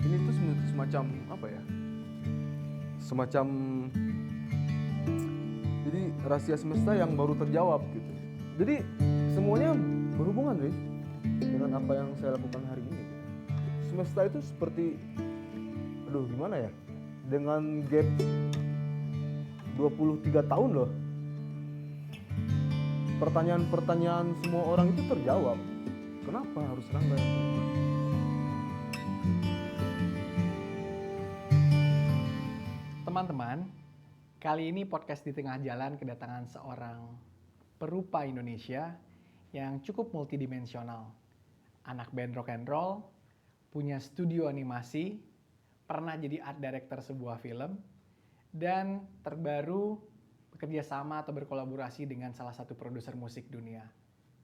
ini tuh semacam apa ya? Semacam jadi rahasia semesta yang baru terjawab gitu. Jadi semuanya berhubungan Rif dengan apa yang saya lakukan hari ini. Semesta itu seperti, aduh gimana ya? Dengan gap 23 tahun loh. Pertanyaan-pertanyaan semua orang itu terjawab. Kenapa harus Rangga yang terima? Teman-teman, kali ini podcast di tengah jalan kedatangan seorang perupa Indonesia yang cukup multidimensional. Anak band rock and roll, punya studio animasi, pernah jadi art director sebuah film, dan terbaru bekerja sama atau berkolaborasi dengan salah satu produser musik dunia.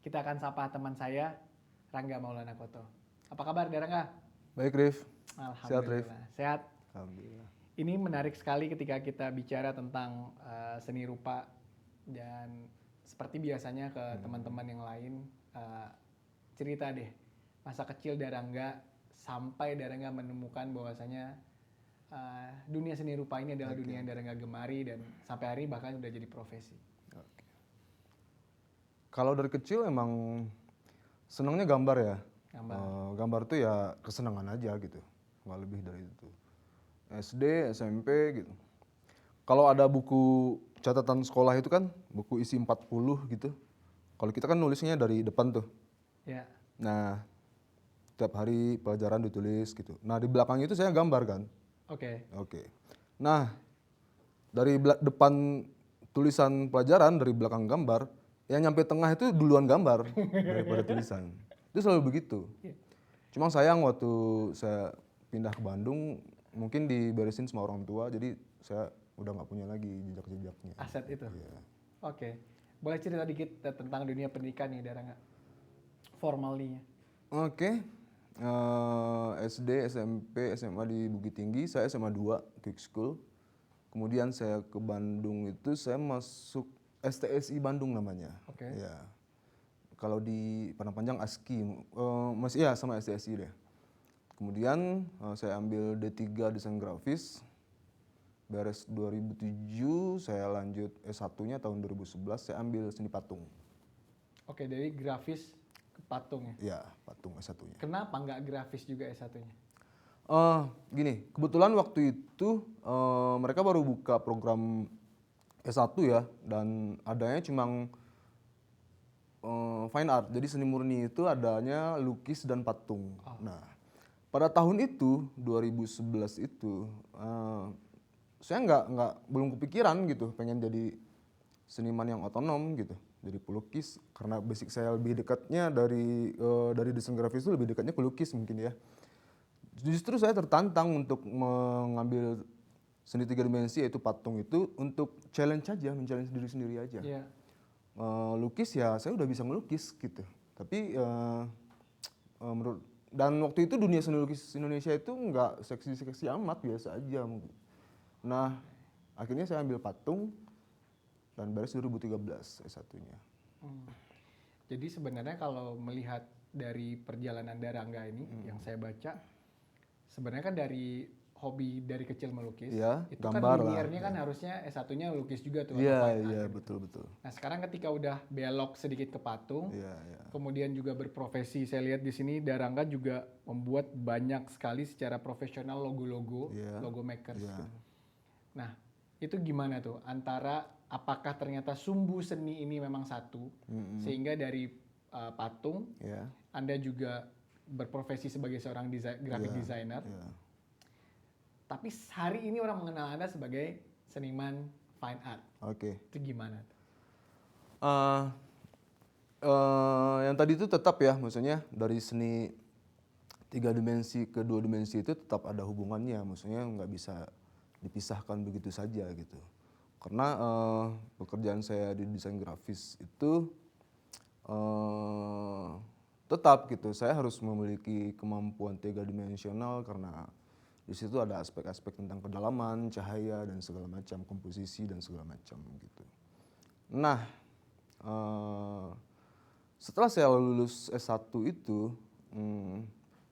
Kita akan sapa teman saya, Rangga Maulana Koto. Apa kabar, Rangga? Baik Rif. Sehat Rif. Alhamdulillah, sehat. Alhamdulillah. Ini menarik sekali ketika kita bicara tentang seni rupa dan seperti biasanya ke teman-teman yang lain, cerita deh masa kecil Darangga sampai Darangga menemukan bahwasanya dunia seni rupa ini adalah dunia yang Darangga gemari dan sampai hari ini bahkan udah jadi profesi. Kalau dari kecil emang senangnya gambar ya. Gambar. Gambar tuh ya kesenangan aja gitu, nggak lebih dari itu. SD, SMP gitu. Kalau ada buku catatan sekolah itu kan buku isi 40 gitu. Kalau kita kan nulisnya dari depan tuh. Ya. Nah, tiap hari pelajaran ditulis gitu. Nah, di belakang itu saya gambar kan. Oke. Oke. Nah, dari depan tulisan pelajaran, dari belakang gambar, yang nyampe tengah itu duluan gambar daripada tulisan. Itu selalu begitu. Cuma sayang waktu saya pindah ke Bandung, mungkin diberesin sama orang tua, jadi saya udah nggak punya lagi jejak-jejaknya. Aset itu. Iya. Oke. Boleh cerita dikit tentang dunia pendidikan nih Darangga? Formalnya. Oke. SD, SMP, SMA di Bukit Tinggi, saya SMA 2, Quick School. Kemudian saya ke Bandung itu saya masuk STSI Bandung namanya. Oke. Ya. Kalau di Padang Panjang ASKI, masih ya sama STSI deh. Kemudian saya ambil D3 desain grafis. Beres 2007 saya lanjut S1-nya tahun 2011 saya ambil seni patung. Oke, dari grafis ke patung ya? Ya, patung S1-nya. Kenapa nggak grafis juga S1-nya? Gini, kebetulan waktu itu mereka baru buka program S1 ya, dan adanya cuma fine art. Jadi seni murni itu adanya lukis dan patung. Nah, pada tahun itu 2011 itu saya belum kepikiran gitu pengen jadi seniman yang otonom gitu. Jadi pelukis karena basic saya lebih dekatnya dari desain grafis itu lebih dekatnya ke lukis mungkin ya. Justru saya tertantang untuk mengambil seni 3 dimensi yaitu patung itu untuk challenge aja, men-challenge diri sendiri aja. Iya. Lukis ya saya udah bisa ngelukis gitu. Tapi menurut dan waktu itu dunia seni lukis Indonesia itu nggak seksi-seksi amat, biasa aja. Nah, akhirnya saya ambil patung dan beres 2013 S1-nya. Jadi sebenarnya kalau melihat dari perjalanan Darangga ini yang saya baca, sebenarnya kan dari hobi dari kecil melukis, Iya, itu gambar kan lah, liniernya kan harusnya S1-nya lukis juga tuh. Iya, atau fine art iya, gitu. betul. Nah sekarang ketika udah belok sedikit ke patung, Iya, iya. kemudian juga berprofesi, saya lihat di sini Darangga juga membuat banyak sekali secara profesional logo-logo, Iya, logo makers. iya. Gitu. Nah itu gimana tuh antara apakah ternyata sumbu seni ini memang satu, sehingga dari patung Iya. Anda juga berprofesi sebagai seorang graphic designer, Iya. tapi hari ini orang mengenal Anda sebagai seniman fine art. Oke. Itu gimana? Yang tadi itu tetap ya, maksudnya dari seni 3 dimensi ke 2 dimensi itu tetap ada hubungannya, maksudnya nggak bisa dipisahkan begitu saja gitu. Karena pekerjaan saya di desain grafis itu tetap gitu, saya harus memiliki kemampuan 3 dimensional karena di situ ada aspek-aspek tentang kedalaman, cahaya dan segala macam, komposisi dan segala macam gitu. Nah, setelah saya lulus S1 itu,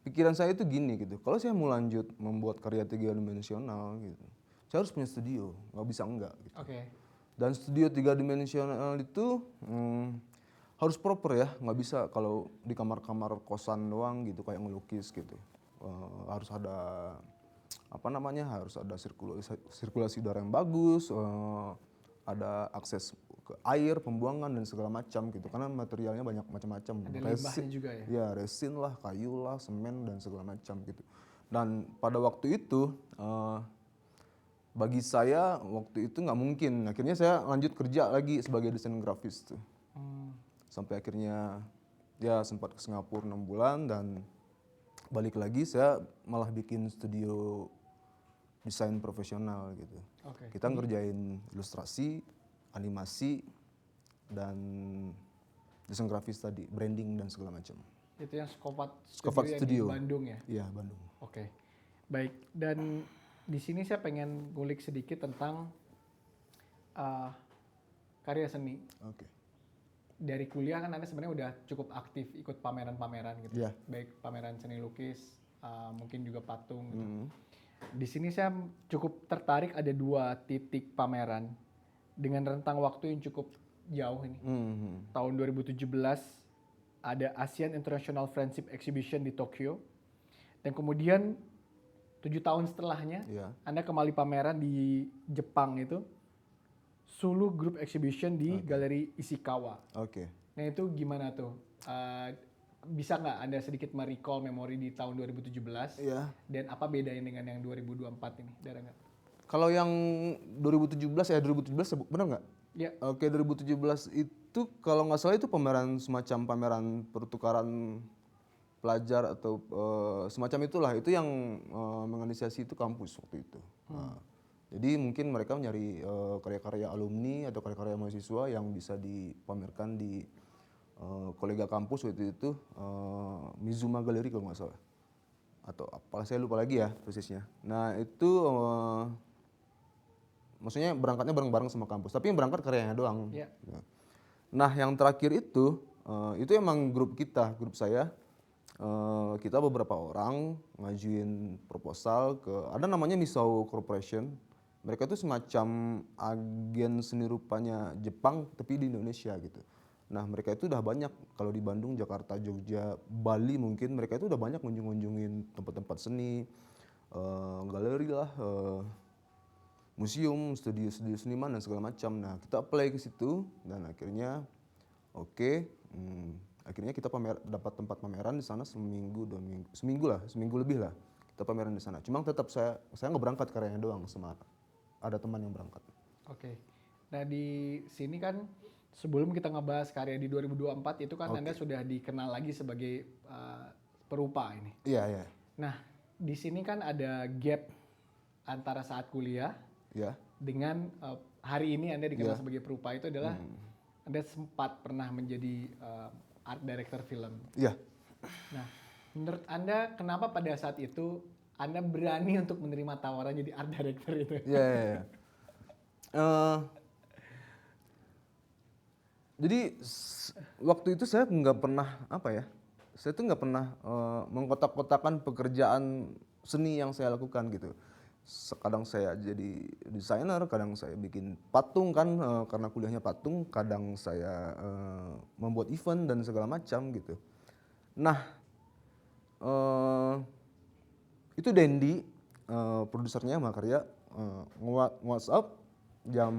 pikiran saya itu gini gitu, kalau saya mau lanjut membuat karya 3 dimensional gitu, saya harus punya studio, nggak bisa enggak gitu. Oke. Dan studio 3 dimensional itu harus proper ya, nggak bisa kalau di kamar-kamar kosan doang gitu kayak ngelukis gitu. Harus ada apa namanya, harus ada sirkulasi udara yang bagus, ada akses ke air, pembuangan dan segala macam gitu. Karena materialnya banyak macam-macam. Ada limbahnya juga ya. Ya, resin lah, kayu lah, semen dan segala macam gitu. Dan pada waktu itu bagi saya waktu itu nggak mungkin. Akhirnya saya lanjut kerja lagi sebagai desain grafis tuh. Sampai akhirnya ya sempat ke Singapura 6 bulan dan balik lagi saya malah bikin studio desain profesional gitu. Oke. Kita ngerjain ilustrasi, animasi, dan desain grafis tadi, branding dan segala macam. Itu yang Skopat Skopat yang Studio. di Bandung ya. Iya, Bandung. Oke. Baik, dan di sini saya pengen ngulik sedikit tentang karya seni. Oke. Dari kuliah kan Anda sebenarnya udah cukup aktif ikut pameran-pameran gitu. Iya. Baik pameran seni lukis, mungkin juga patung gitu. Mm. Di sini saya cukup tertarik ada 2 titik pameran dengan rentang waktu yang cukup jauh ini. Mhm. Tahun 2017 ada ASEAN International Friendship Exhibition di Tokyo. Dan kemudian 7 tahun setelahnya Iya. Anda kembali pameran di Jepang itu Sulu Group Exhibition di Galeri Ishikawa. Oke. Nah itu gimana tuh? Bisa nggak Anda sedikit merecall memori di tahun 2017? Iya. Dan apa bedanya dengan yang 2024 ini? Ada nggak? Kalau yang 2017 benar nggak? Ya. Oke, 2017 itu kalau nggak salah itu pameran semacam pameran pertukaran pelajar atau semacam itulah. Itu yang menginisiasi itu kampus waktu itu. Nah, jadi mungkin mereka mencari karya-karya alumni atau karya-karya mahasiswa yang bisa dipamerkan di kolega kampus waktu itu, Mizuma Gallery kalau nggak salah. Atau apalah saya lupa lagi ya persisnya. Nah itu maksudnya berangkatnya bareng-bareng sama kampus, tapi yang berangkat karyanya doang. Ya. Nah yang terakhir itu emang grup saya, kita beberapa orang ngajuin proposal ke, ada namanya Misao Corporation. Mereka itu semacam agen seni rupanya Jepang tapi di Indonesia gitu. Nah mereka itu udah banyak, kalau di Bandung, Jakarta, Jogja, Bali mungkin, mereka itu udah banyak ngunjungin tempat-tempat seni, galeri lah, museum, studio seniman dan segala macam. Nah kita apply ke situ dan akhirnya akhirnya kita dapat tempat pameran di sana seminggu lebih lah kita pameran di sana. Cuma tetap saya nggak berangkat karyanya doang, sama ada teman yang berangkat. Oke. Nah di sini kan sebelum kita ngebahas karya di 2024 itu kan Anda sudah dikenal lagi sebagai perupa ini. Iya, iya. Nah di sini kan ada gap antara saat kuliah Iya. dengan hari ini Anda dikenal sebagai perupa itu adalah Anda sempat pernah menjadi art director film. Iya. Nah, menurut Anda kenapa pada saat itu Anda berani untuk menerima tawaran jadi art director itu? Iya. Jadi waktu itu saya nggak pernah saya tuh nggak pernah mengkotak-kotakan pekerjaan seni yang saya lakukan gitu. Kadang saya jadi desainer, kadang saya bikin patung kan, karena kuliahnya patung, kadang saya membuat event dan segala macam gitu. Nah itu Dendi, produsernya Makarya, nge-WhatsApp jam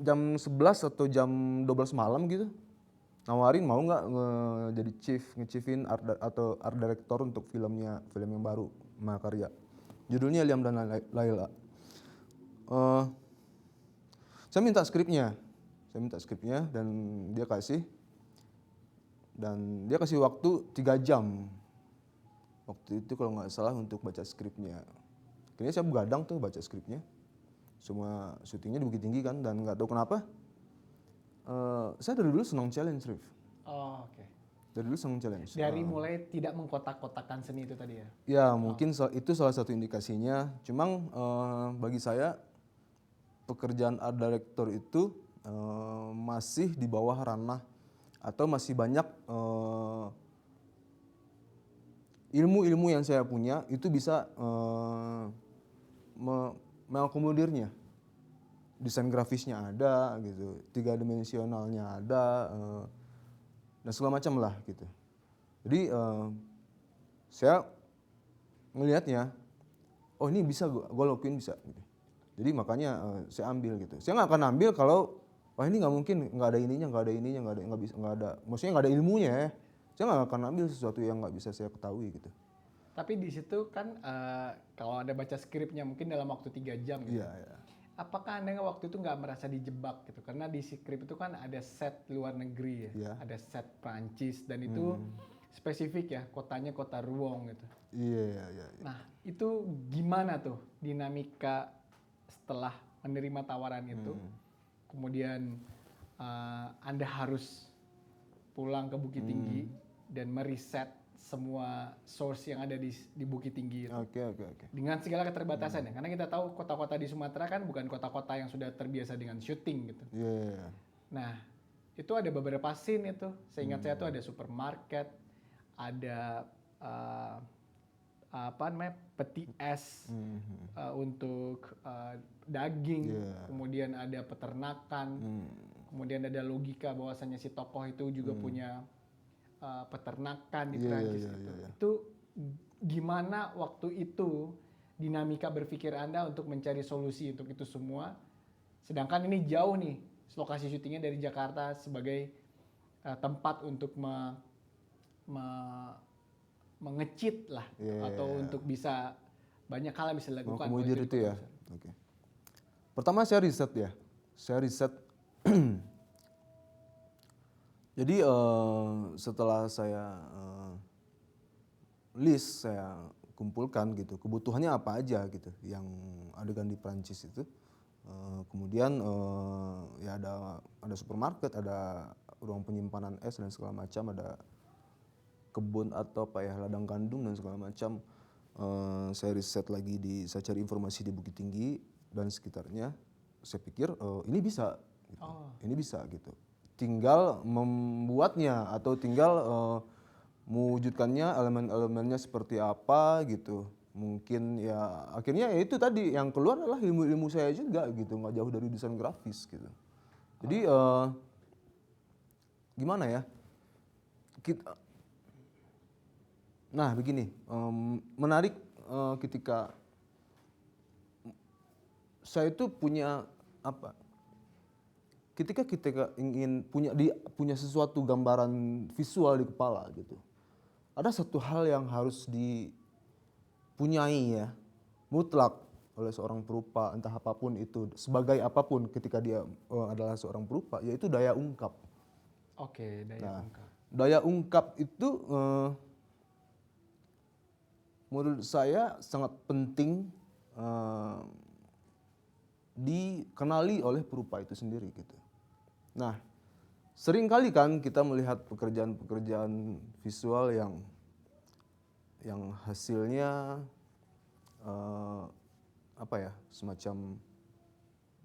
11 atau jam 12 malam gitu, nawarin mau nggak jadi nge-chiefin art director untuk film yang baru Makarya, judulnya Liam dan Laila. Saya minta skripnya dan dia kasih waktu 3 jam waktu itu kalau nggak salah untuk baca skripnya. Akhirnya saya begadang tuh baca skripnya, semua syutingnya di Bukit Tinggi kan, dan nggak tahu kenapa saya dari dulu senang challenge, Rif. Oh, oke. Dari dulu senang challenge. Dari mulai tidak mengkotak-kotakan seni itu tadi ya? Ya mungkin itu salah satu indikasinya. Cuma bagi saya pekerjaan art director itu masih di bawah ranah atau masih banyak ilmu-ilmu yang saya punya itu bisa mengakomodirnya. Desain grafisnya ada gitu, 3 dimensionalnya ada, dan segala macam lah gitu. Jadi saya ngelihatnya, oh ini bisa gue lakuin bisa gitu. Jadi makanya saya ambil gitu. Saya nggak akan ambil kalau wah ini nggak mungkin, nggak ada ininya, nggak bisa, nggak ada, maksudnya nggak ada ilmunya ya. Saya nggak akan ambil sesuatu yang nggak bisa saya ketahui gitu. Tapi di situ kan kalau Anda baca skripnya mungkin dalam waktu 3 jam gitu. Iya, iya. Apakah Anda waktu itu nggak merasa dijebak gitu? Karena di skrip itu kan ada set luar negeri ya, Iya. ada set Prancis dan itu spesifik ya, kotanya kota Rouen gitu. Iya, iya. Nah, itu gimana tuh dinamika setelah menerima tawaran itu? Kemudian Anda harus pulang ke Bukit Tinggi dan meriset semua source yang ada di Bukit Tinggi itu. Oke. Dengan segala keterbatasan ya, karena kita tahu kota-kota di Sumatera kan bukan kota-kota yang sudah terbiasa dengan syuting gitu. Iya. Nah, itu ada beberapa scene itu. Seingat saya tuh ada supermarket, ada apa namanya peti es untuk daging, kemudian ada peternakan, kemudian ada logika bahwasannya si tokoh itu juga punya peternakan di Prancis gitu. Itu gimana waktu itu dinamika berpikir Anda untuk mencari solusi untuk itu semua? Sedangkan ini jauh nih lokasi syutingnya dari Jakarta sebagai tempat untuk mengecit lah atau untuk bisa banyak hal yang bisa dilakukan. Mengakomodir itu ya. Oke. Pertama saya riset ya. Saya riset. Jadi setelah saya list, saya kumpulkan gitu kebutuhannya apa aja gitu yang adegan di Prancis itu. Kemudian ya ada supermarket, ada ruang penyimpanan es dan segala macam, ada kebun atau apa ya ladang gandum dan segala macam. Saya riset lagi saya cari informasi di Bukit Tinggi dan sekitarnya. Saya pikir ini bisa, gitu. Ini bisa gitu. Tinggal membuatnya atau tinggal mewujudkannya, elemen-elemennya seperti apa gitu. Mungkin ya akhirnya ya itu tadi yang keluar adalah ilmu-ilmu saya juga gitu, nggak jauh dari desain grafis gitu. Jadi gimana ya? Nah begini, menarik ketika saya itu punya apa? Ketika kita ingin punya sesuatu gambaran visual di kepala gitu, ada satu hal yang harus dipunyai ya, mutlak oleh seorang perupa, entah apapun itu, sebagai apapun ketika dia adalah seorang perupa, yaitu daya ungkap. Oke, daya ungkap. Daya ungkap itu menurut saya sangat penting dikenali oleh perupa itu sendiri gitu. Nah, sering kali kan kita melihat pekerjaan-pekerjaan visual yang hasilnya apa ya, semacam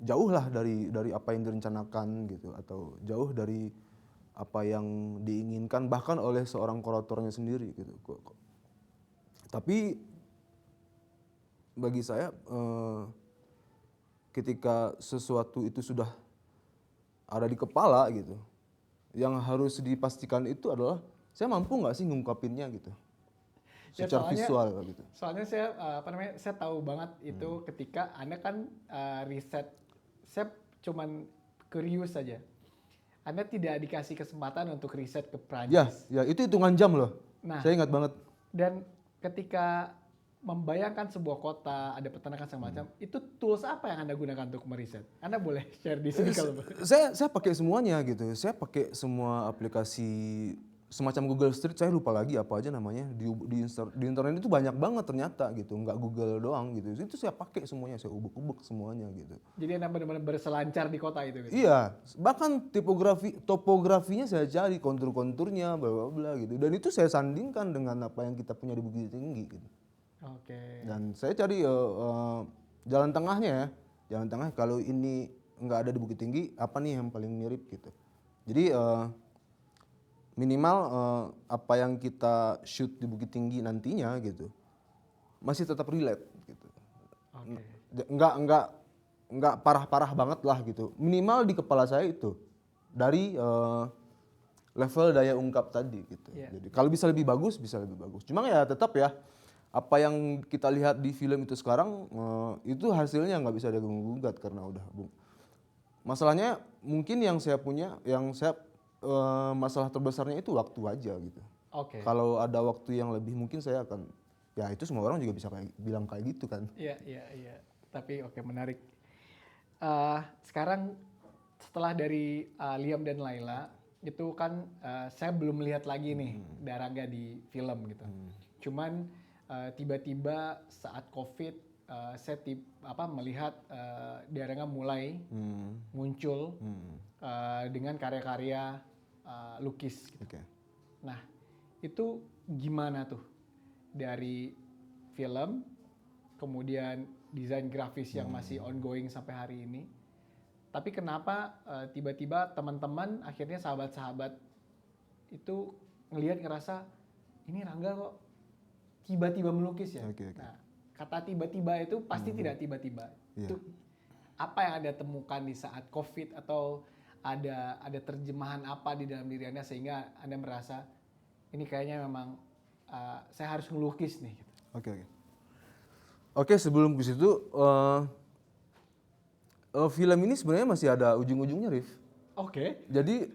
jauh lah dari apa yang direncanakan gitu, atau jauh dari apa yang diinginkan bahkan oleh seorang kuratornya sendiri gitu. Tapi bagi saya ketika sesuatu itu sudah ada di kepala gitu, yang harus dipastikan itu adalah saya mampu nggak sih ngungkapinnya gitu, secara visual gitu. Soalnya saya tahu banget itu ketika Anda kan riset, saya cuman curious saja. Anda tidak dikasih kesempatan untuk riset ke Prancis. Ya itu hitungan jam loh. Nah, saya ingat banget. Dan ketika membayangkan sebuah kota, ada peternakan segala macam, itu tools apa yang Anda gunakan untuk meriset? Anda boleh share di sini kalau saya pakai semuanya gitu. Saya pakai semua aplikasi semacam Google Street, saya lupa lagi apa aja namanya. Di internet itu banyak banget ternyata gitu, nggak Google doang gitu. Itu saya pakai semuanya, saya ubek-ubek semuanya gitu. Jadi Anda benar-benar berselancar di kota itu gitu? Iya, bahkan topografinya saya cari, kontur-konturnya, bla bla bla gitu. Dan itu saya sandingkan dengan apa yang kita punya di Bukit Tinggi gitu. Oke. Dan saya cari jalan tengahnya ya, jalan tengah kalau ini nggak ada di Bukit Tinggi, apa nih yang paling mirip gitu. Jadi minimal apa yang kita shoot di Bukit Tinggi nantinya gitu masih tetap relate gitu. Oke. Nggak parah-parah banget lah gitu. Minimal di kepala saya itu dari level daya ungkap tadi gitu. Iya. Jadi kalau bisa lebih bagus, bisa lebih bagus. Cuma ya tetap ya apa yang kita lihat di film itu sekarang itu hasilnya nggak bisa diganggu-gugat karena udah masalahnya mungkin yang saya punya, yang saya masalah terbesarnya itu waktu aja gitu. Oke. Kalau ada waktu yang lebih mungkin saya akan ya itu semua orang juga bisa bilang kayak gitu kan. Iya, iya, iya. Tapi oke, menarik. Sekarang setelah dari Liam dan Laila, itu kan saya belum melihat lagi nih Daraga di film gitu. Cuman tiba-tiba saat COVID, saya melihat Daraga mulai muncul dengan karya-karya lukis. Gitu. Oke. Nah, itu gimana tuh dari film, kemudian desain grafis yang masih ongoing sampai hari ini. Tapi kenapa tiba-tiba teman-teman, akhirnya sahabat-sahabat itu ngerasa ini Rangga kok tiba-tiba melukis ya. Oke. Nah, kata tiba-tiba itu pasti tidak tiba-tiba. Iya. Itu apa yang Anda temukan di saat COVID atau ada terjemahan apa di dalam diri Anda sehingga Anda merasa ini kayaknya memang saya harus ngelukis nih. Gitu. Oke, sebelum ke situ film ini sebenarnya masih ada ujung-ujungnya, Rif. Oke. Jadi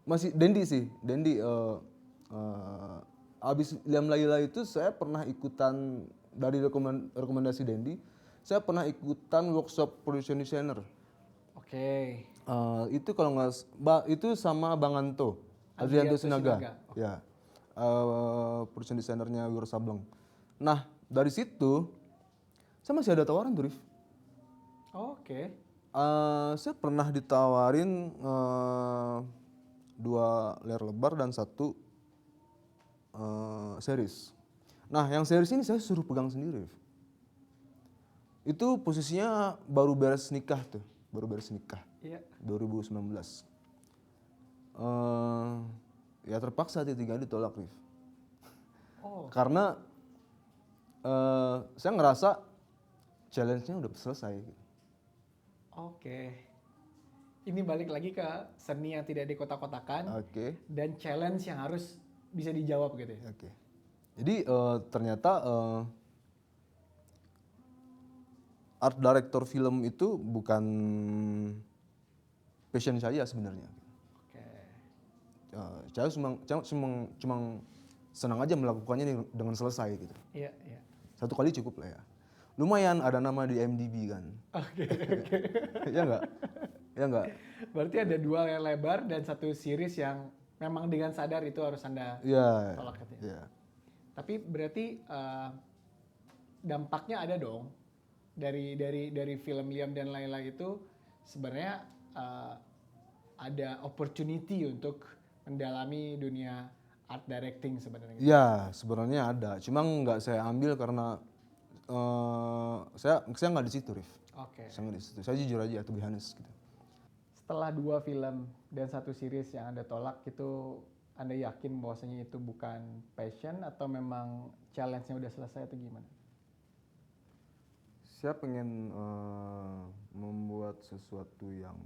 masih Dendi abis Liam Laila itu saya pernah ikutan dari rekomendasi Dendi, saya pernah ikutan workshop production designer. Oke. Itu kalau nggak itu sama Bang Anto, Adrianto Sinaga. Ya. Production designernya Wiro Sableng. Nah, dari situ saya masih ada tawaran tuh, Rif. Oke. Saya pernah ditawarin 2 layar lebar dan 1 series. Nah, yang series ini saya suruh pegang sendiri, Rif. Itu posisinya baru beres nikah tuh, Iya. 2019. Ya terpaksa tiga ditolak, Rif. Oh. Karena saya ngerasa challenge-nya udah selesai. Oke. Ini balik lagi ke seni yang tidak dikotak-kotakan Oke. dan challenge yang harus bisa dijawab gitu ya. Oke. Jadi ternyata art director film itu bukan passion saya sebenarnya. Oke. Saya cuma senang aja melakukannya dengan selesai gitu. Iya, iya. 1 kali cukup lah ya. Lumayan ada nama di IMDb kan. Oke. Ya enggak? Ya enggak? Berarti ada 2 layar lebar dan 1 series yang memang dengan sadar itu harus Anda Iya. tolak gitu ya. Iya. Tapi berarti dampaknya ada dong dari film Liam dan Laila itu sebenarnya ada opportunity untuk mendalami dunia art directing sebenarnya. Iya, sebenarnya ada. Cuma nggak saya ambil karena saya nggak di situ, Rif. Oke. Saya nggak di situ. Saya jujur aja, to be honest gitu. Setelah 2 film dan 1 series yang Anda tolak itu Anda yakin bahwasanya itu bukan passion atau memang challenge-nya udah selesai atau gimana? Saya pengen membuat sesuatu yang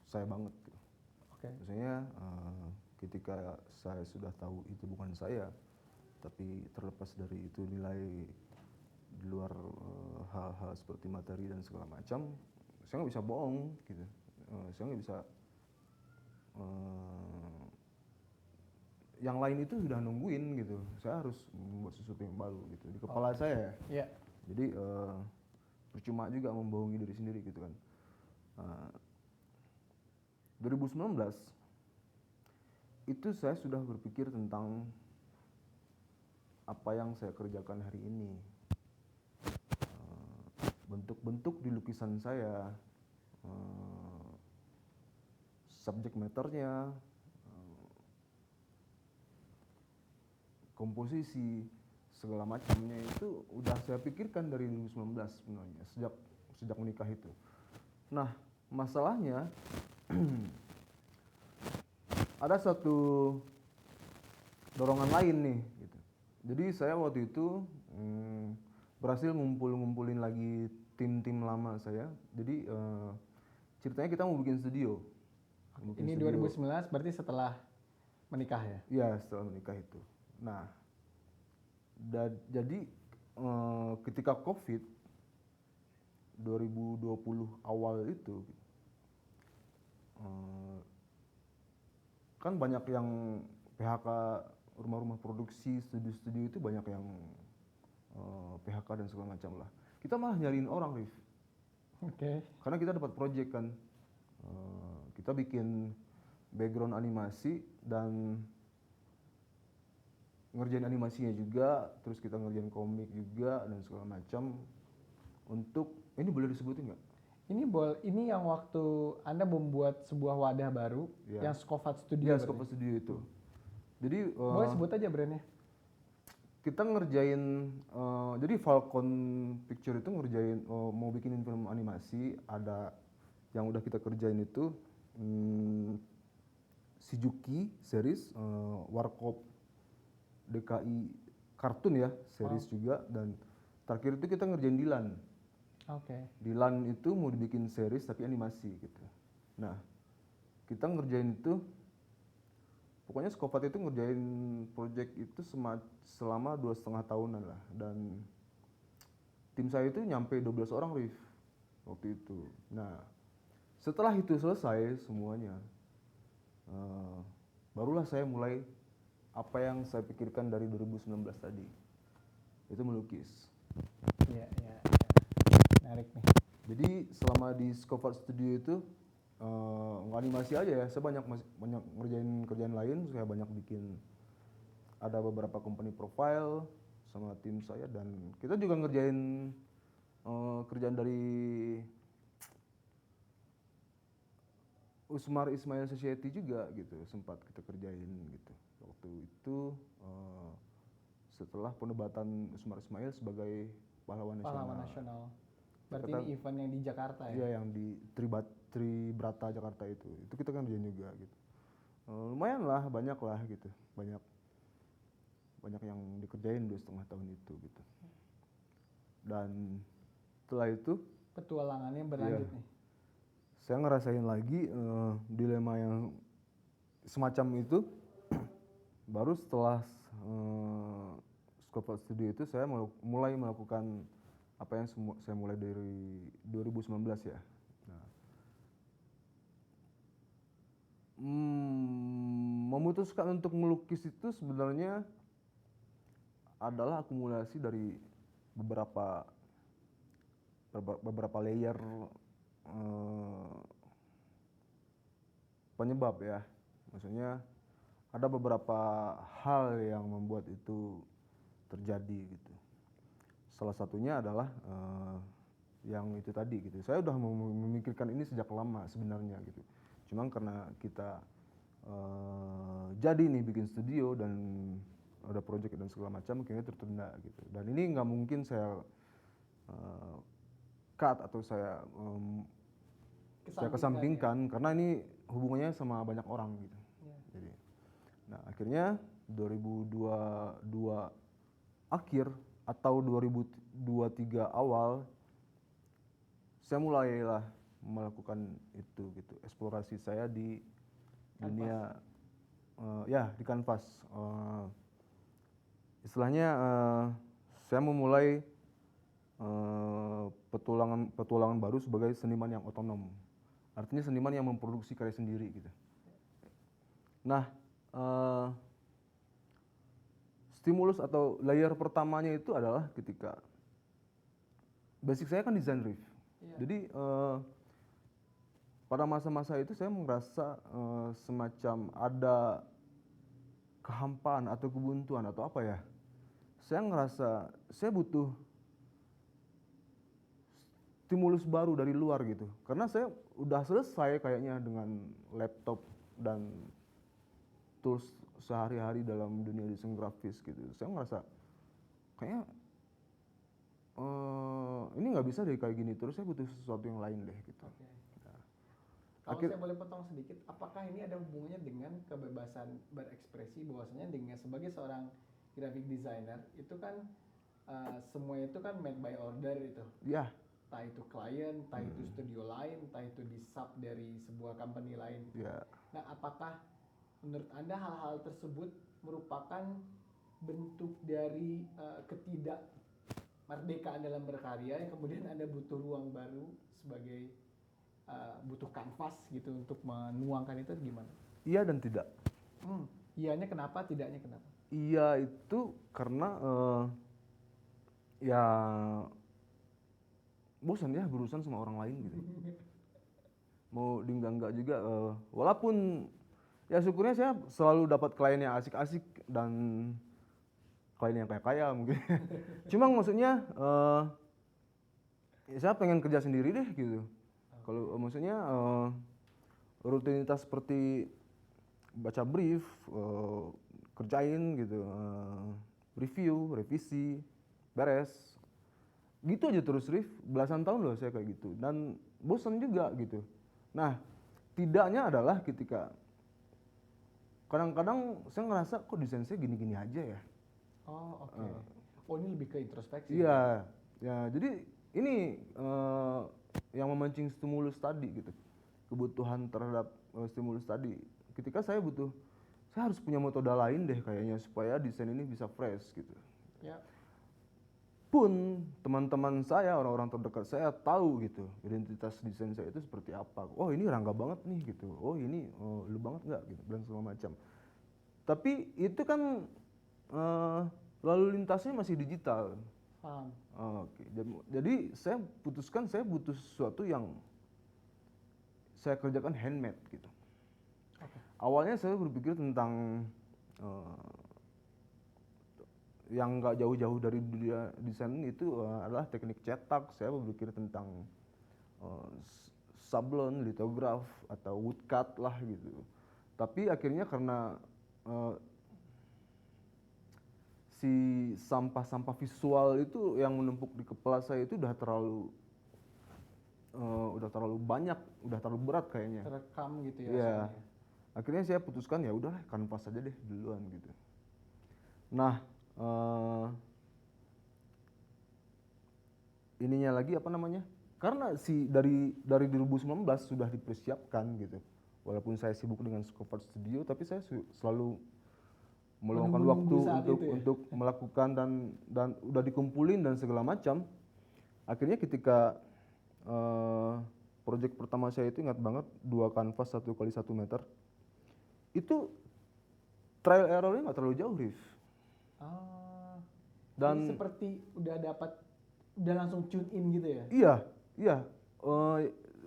saya banget. Gitu. Oke. Maksudnya ketika saya sudah tahu itu bukan saya, tapi terlepas dari itu nilai di luar hal-hal seperti materi dan segala macam, saya nggak bisa bohong gitu. Saya nggak bisa yang lain itu sudah nungguin gitu. Saya harus membuat sesuatu yang baru gitu di kepala saya. Iya. Jadi percuma juga membohongi diri sendiri gitu kan. 2019 itu saya sudah berpikir tentang apa yang saya kerjakan hari ini. Bentuk-bentuk di lukisan saya, subject matternya, komposisi, segala macamnya itu udah saya pikirkan dari 2019 sebenarnya, sejak menikah itu. Nah, masalahnya ada satu dorongan lain nih gitu. Jadi saya waktu itu berhasil ngumpulin lagi tim-tim lama saya. Jadi ceritanya kita mau bikin studio. Ini 2019 berarti setelah menikah ya? Iya, setelah menikah itu. Nah, jadi ketika COVID 2020 awal itu eh, kan banyak yang PHK, rumah-rumah produksi, studio-studio itu banyak yang PHK dan segala macam lah. Kita malah nyariin orang, Rif. Oke. Karena kita dapat project kan. Kita bikin background animasi dan ngerjain animasinya juga, terus kita ngerjain komik juga dan segala macam. Untuk ini boleh disebutin nggak? Ini yang waktu Anda membuat sebuah wadah baru Iya. yang Scovat Studio. Iya, berarti? Scope Studio itu. Jadi Boleh sebut aja brandnya. kita ngerjain jadi Falcon Picture itu ngerjain mau bikinin film animasi, ada yang udah kita kerjain itu Shizuki series, Warkop DKI kartun ya, series juga, dan terakhir itu kita ngerjain Dilan. Oke. Dilan itu mau dibikin series tapi animasi gitu. Nah, kita ngerjain itu, pokoknya Skovat itu ngerjain project itu selama 2,5 tahunan lah, dan tim saya itu nyampe 12 orang, Rif, waktu itu. Nah, setelah itu selesai semuanya, barulah saya mulai apa yang saya pikirkan dari 2019 tadi, itu melukis. Iya. Menarik nih. Jadi selama di Scovat Studio itu nggak animasi aja ya, saya banyak ngerjain kerjaan lain. Saya banyak bikin, ada beberapa company profile sama tim saya, dan kita juga ngerjain kerjaan dari Usmar Ismail Society juga gitu, sempat kita kerjain gitu. Waktu itu setelah penobatan Usmar Ismail sebagai pahlawan Pahlawan nasional. nasional. Berarti Kita- ini event yang di Jakarta ya? Iya, yang di Tribrata Jakarta itu kita kan kerjain juga gitu. Lumayan lah, banyak lah gitu, banyak yang dikerjain 2,5 tahun itu gitu. Dan setelah itu Petualangannya berlanjut nih. saya ngerasain lagi dilema yang semacam itu baru setelah Scope Studio itu saya mulai melakukan apa yang saya mulai dari 2019 ya. Nah, memutuskan untuk melukis itu sebenarnya adalah akumulasi dari beberapa layer penyebab ya. Maksudnya ada beberapa hal yang membuat itu terjadi gitu. Salah satunya adalah yang itu tadi gitu. Saya udah memikirkan ini sejak lama sebenarnya gitu. Cuma karena kita jadi nih bikin studio dan ada project dan segala macam, akhirnya tertunda gitu. Dan ini nggak mungkin saya cut atau saya kesampingkan karena ini hubungannya sama banyak orang gitu. Jadi, nah akhirnya 2022 akhir atau 2023 awal saya mulailah melakukan itu gitu, eksplorasi saya di dunia ya di kanvas. Istilahnya saya memulai petualangan baru sebagai seniman yang otonom. Artinya seniman yang memproduksi karya sendiri gitu. Nah, stimulus atau layer pertamanya itu adalah ketika basic saya kan desain, Rif. Jadi pada masa-masa itu saya merasa semacam ada kehampaan atau kebuntuan atau apa ya. Saya ngerasa saya butuh stimulus baru dari luar gitu. Karena saya udah selesai kayaknya dengan laptop dan tools sehari-hari dalam dunia desain grafis gitu. Saya ngerasa kayaknya ini nggak bisa deh kayak gini terus, saya butuh sesuatu yang lain deh gitu. Nah, Kalau saya boleh potong sedikit, apakah ini ada hubungannya dengan kebebasan berekspresi, bahwasanya dengan sebagai seorang graphic designer itu kan semua itu kan made by order itu. Ya, Entah itu klien, entah itu studio lain, entah itu di sub dari sebuah company lain. ya. Nah, apakah menurut Anda hal-hal tersebut merupakan bentuk dari ketidakmerdekaan dalam berkarya yang kemudian Anda butuh ruang baru sebagai butuh kanvas gitu untuk menuangkan itu gimana? Iya dan tidak. Iyanya kenapa, tidaknya kenapa? Iya itu karena ya bosan ya berurusan sama orang lain gitu. Mau enggak juga, walaupun ya syukurnya saya selalu dapat klien yang asik-asik dan klien yang kaya-kaya mungkin. Cuma maksudnya ya saya pengen kerja sendiri deh gitu. Kalau maksudnya rutinitas seperti baca brief, kerjain gitu, review, revisi, beres, gitu aja terus Rif. Belasan tahun loh saya kayak gitu dan bosan juga gitu. Nah, tidaknya adalah ketika kadang-kadang saya ngerasa kok desain saya gini-gini aja ya. Oh, oke. Oh, ini lebih ke introspeksi. Iya, ya jadi ini yang memancing stimulus tadi gitu, kebutuhan terhadap stimulus tadi. Ketika saya harus punya metode lain deh kayaknya supaya desain ini bisa fresh gitu. Ya. Pun teman-teman saya, orang-orang terdekat saya tahu gitu identitas desain saya itu seperti apa. Oh ini Rangga banget nih gitu. Oh ini lu banget nggak gitu dan segala macam. Tapi itu kan lalu lintasnya masih digital. Paham. Oke. Jadi saya putuskan saya butuh sesuatu yang saya kerjakan handmade gitu. Oke. Awalnya saya berpikir tentang yang nggak jauh-jauh dari dunia desain itu adalah teknik cetak. Saya berpikir tentang sablon, litograf atau woodcut lah gitu. Tapi akhirnya karena si sampah-sampah visual itu yang menumpuk di kepala saya itu udah terlalu banyak, udah terlalu berat kayaknya. Terekam gitu ya. Iya. semuanya. Akhirnya saya putuskan ya udah kanvas aja deh duluan gitu. Nah, ininya lagi apa namanya? Karena dari 2019 sudah dipersiapkan gitu. Walaupun saya sibuk dengan Scovert Studio, tapi saya selalu meluangkan waktu untuk melakukan dan udah dikumpulin dan segala macam. Akhirnya ketika project pertama saya itu ingat banget 2 kanvas 1 kali 1 meter. Itu trial errornya nggak terlalu jauh, Rif. Dan seperti udah langsung tune in gitu ya? Iya.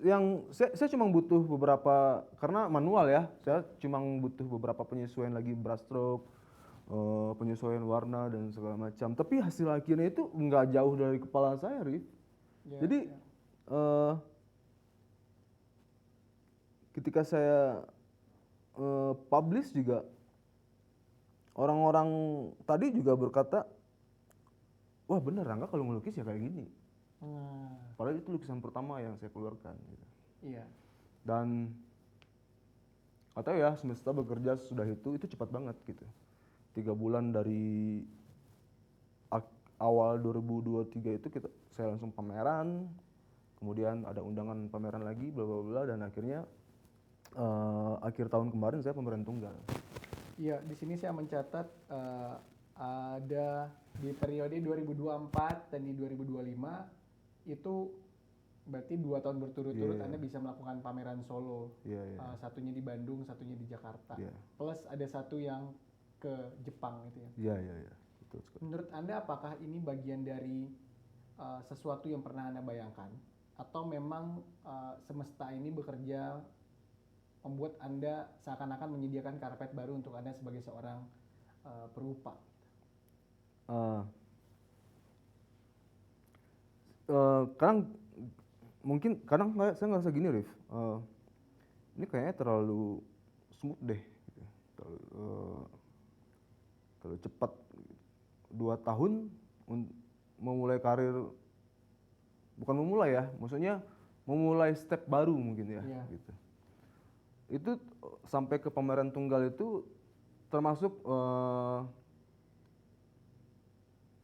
Yang saya cuma butuh beberapa, karena manual ya, saya cuma butuh beberapa penyesuaian lagi brush stroke, penyesuaian warna dan segala macam. Tapi hasil akhirnya itu nggak jauh dari kepala saya, Rif. Ya, Jadi ketika saya publish juga orang-orang tadi juga berkata, wah bener Rangga kalau ngelukis ya kayak gini. Padahal itu lukisan pertama yang saya keluarkan. Gitu. Iya. Dan atau ya semesta bekerja sudah itu cepat banget gitu. 3 bulan dari awal 2023 itu saya langsung pameran, kemudian ada undangan pameran lagi, bla bla bla, dan akhirnya akhir tahun kemarin saya pameran tunggal. Iya, di sini saya mencatat ada di periode 2024 dan di 2025 itu berarti 2 tahun berturut-turut Anda bisa melakukan pameran solo. Satunya di Bandung, satunya di Jakarta. Plus ada satu yang ke Jepang gitu ya. Iya. Betul sekali. Menurut Anda apakah ini bagian dari sesuatu yang pernah Anda bayangkan? Atau memang semesta ini bekerja membuat Anda seakan-akan menyediakan karpet baru untuk Anda sebagai seorang perupa? Kadang saya ngerasa gini, Rif, ini kayaknya terlalu smooth deh, gitu. Terlalu cepat. 2 tahun memulai karir, bukan memulai ya, maksudnya memulai step baru mungkin ya, gitu. itu sampai ke pameran tunggal itu termasuk